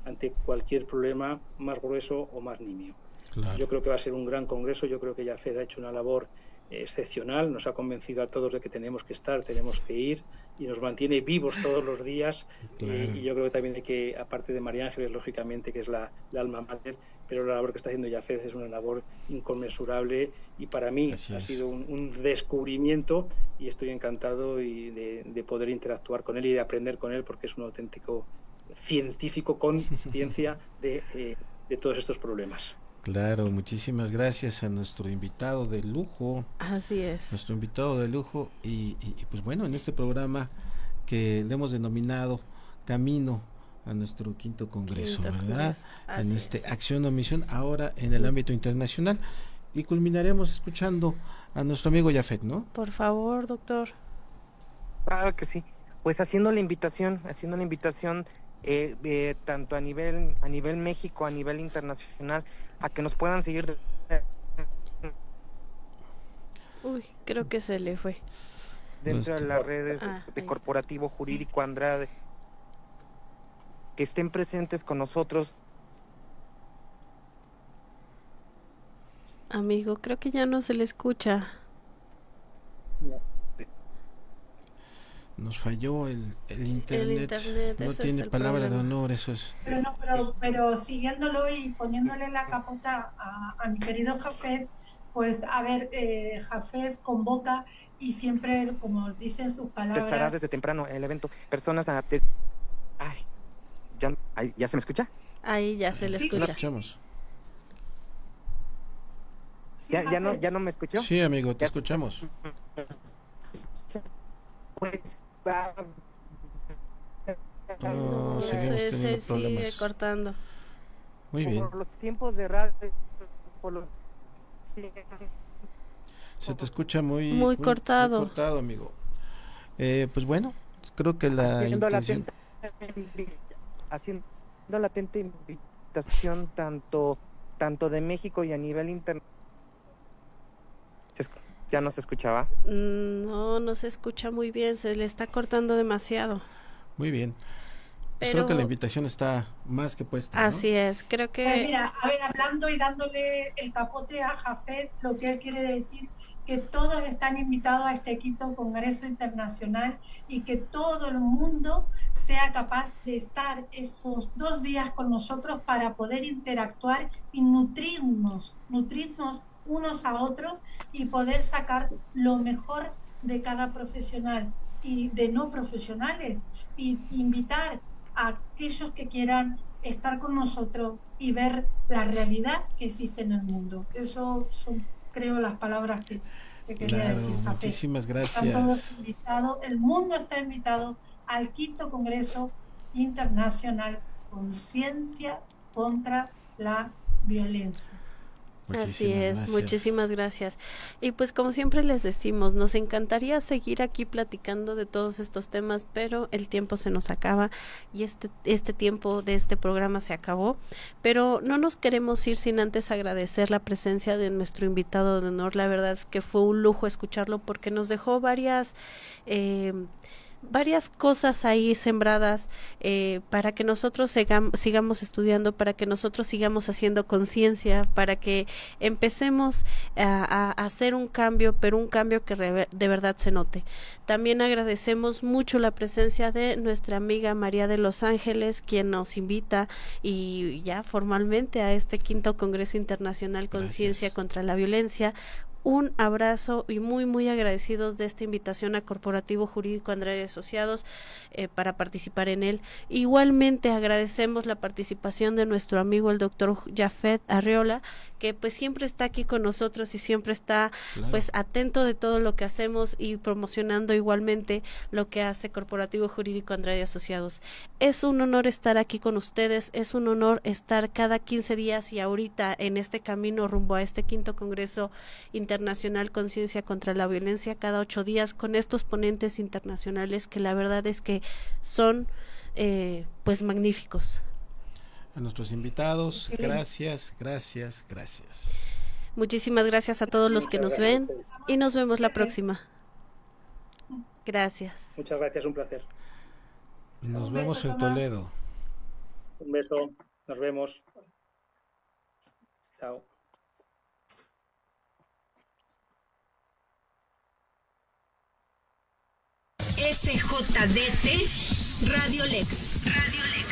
ante cualquier problema más grueso o más nimio. Claro. Yo creo que va a ser un gran congreso. Yo creo que Jafet ha hecho una labor excepcional, nos ha convencido a todos de que tenemos que estar, tenemos que ir, y nos mantiene vivos todos los días. Claro. Y yo creo que también hay que, aparte de María Ángeles, lógicamente, que es la alma mater, pero la labor que está haciendo Jafet es una labor inconmensurable, y para mí ha sido un descubrimiento, y estoy encantado de poder interactuar con él y de aprender con él, porque es un auténtico científico con ciencia de todos estos problemas. Claro, muchísimas gracias a nuestro invitado de lujo. Así es. Nuestro invitado de lujo y pues bueno, en este programa que le hemos denominado Camino a nuestro quinto congreso, ¿verdad? En Acción o Misión, ahora en el ámbito internacional. Y culminaremos escuchando a nuestro amigo Jafet, ¿no? Por favor, doctor. Claro que sí. Pues haciendo la invitación tanto a nivel México, a nivel internacional, a que nos puedan seguir. Uy, creo que se le fue. Dentro de las redes de Corporativo Jurídico Andrade, que estén presentes con nosotros. Amigo, creo que ya no se le escucha. Nos falló el internet no tiene palabra de honor, eso es. Pero siguiéndolo y poniéndole la capota a mi querido Jafet, pues a ver, Jafet convoca y siempre, como dicen sus palabras... Estará desde temprano el evento, personas... ¿Ya se me escucha? Ahí ya se le escucha. Escuchamos. ¿Ya no me escuchó? Sí, amigo, te Ya- escuchamos. Pues No, seguimos se teniendo sigue problemas. cortando. Muy bien. por los tiempos de radio, por los Se te escucha muy, Muy cortado. muy cortado, amigo. Pues bueno, creo que la haciendo intención... haciendo latente invitación tanto de México y a nivel internacional. ¿Ya no se escuchaba? No se escucha muy bien, se le está cortando demasiado. Muy bien. Pues Pero creo que la invitación está más que puesta, ¿no? así es, creo que Mira, a ver, hablando y dándole el capote a Jafet, lo que él quiere decir que todos están invitados a este quinto Congreso Internacional y que todo el mundo sea capaz de estar esos 2 días con nosotros para poder interactuar y nutrirnos unos a otros y poder sacar lo mejor de cada profesional y de no profesionales, y invitar a aquellos que quieran estar con nosotros y ver la realidad que existe en el mundo. Eso son, creo, las palabras que quería Claro, decir. Jafet. muchísimas Están todos gracias. invitados, el mundo está invitado al quinto Congreso Internacional Conciencia contra la Violencia. así Muchísimas es, gracias. muchísimas gracias. Y pues como siempre les decimos, nos encantaría seguir aquí platicando de todos estos temas, pero el tiempo se nos acaba y este tiempo de este programa se acabó. Pero no nos queremos ir sin antes agradecer la presencia de nuestro invitado de honor. La verdad es que fue un lujo escucharlo porque nos dejó varias cosas ahí sembradas para que nosotros sigamos estudiando, para que nosotros sigamos haciendo conciencia, para que empecemos a hacer un cambio, pero un cambio que de verdad se note. También agradecemos mucho la presencia de nuestra amiga María de Los Ángeles, quien nos invita y ya formalmente a este quinto Congreso Internacional Conciencia Gracias. contra la Violencia. Un abrazo y muy muy agradecidos de esta invitación a Corporativo Jurídico Andrade Asociados para participar en él. Igualmente agradecemos la participación de nuestro amigo el doctor Jafet Arriola, que pues siempre está aquí con nosotros y siempre está Claro. pues atento de todo lo que hacemos y promocionando igualmente lo que hace Corporativo Jurídico Andrade Asociados. Es un honor estar aquí con ustedes, es un honor estar cada 15 días y ahorita en este camino rumbo a este quinto Congreso Internacional Conciencia contra la Violencia cada 8 días con estos ponentes internacionales que la verdad es que son pues magníficos. A nuestros invitados, gracias. Muchísimas gracias a todos los que nos ven y nos vemos la próxima. Gracias. Muchas gracias, un placer. Nos Un vemos beso, en Tomás. Toledo. Un beso, nos vemos. Chao. FJDT Radio Lex. Radio Lex.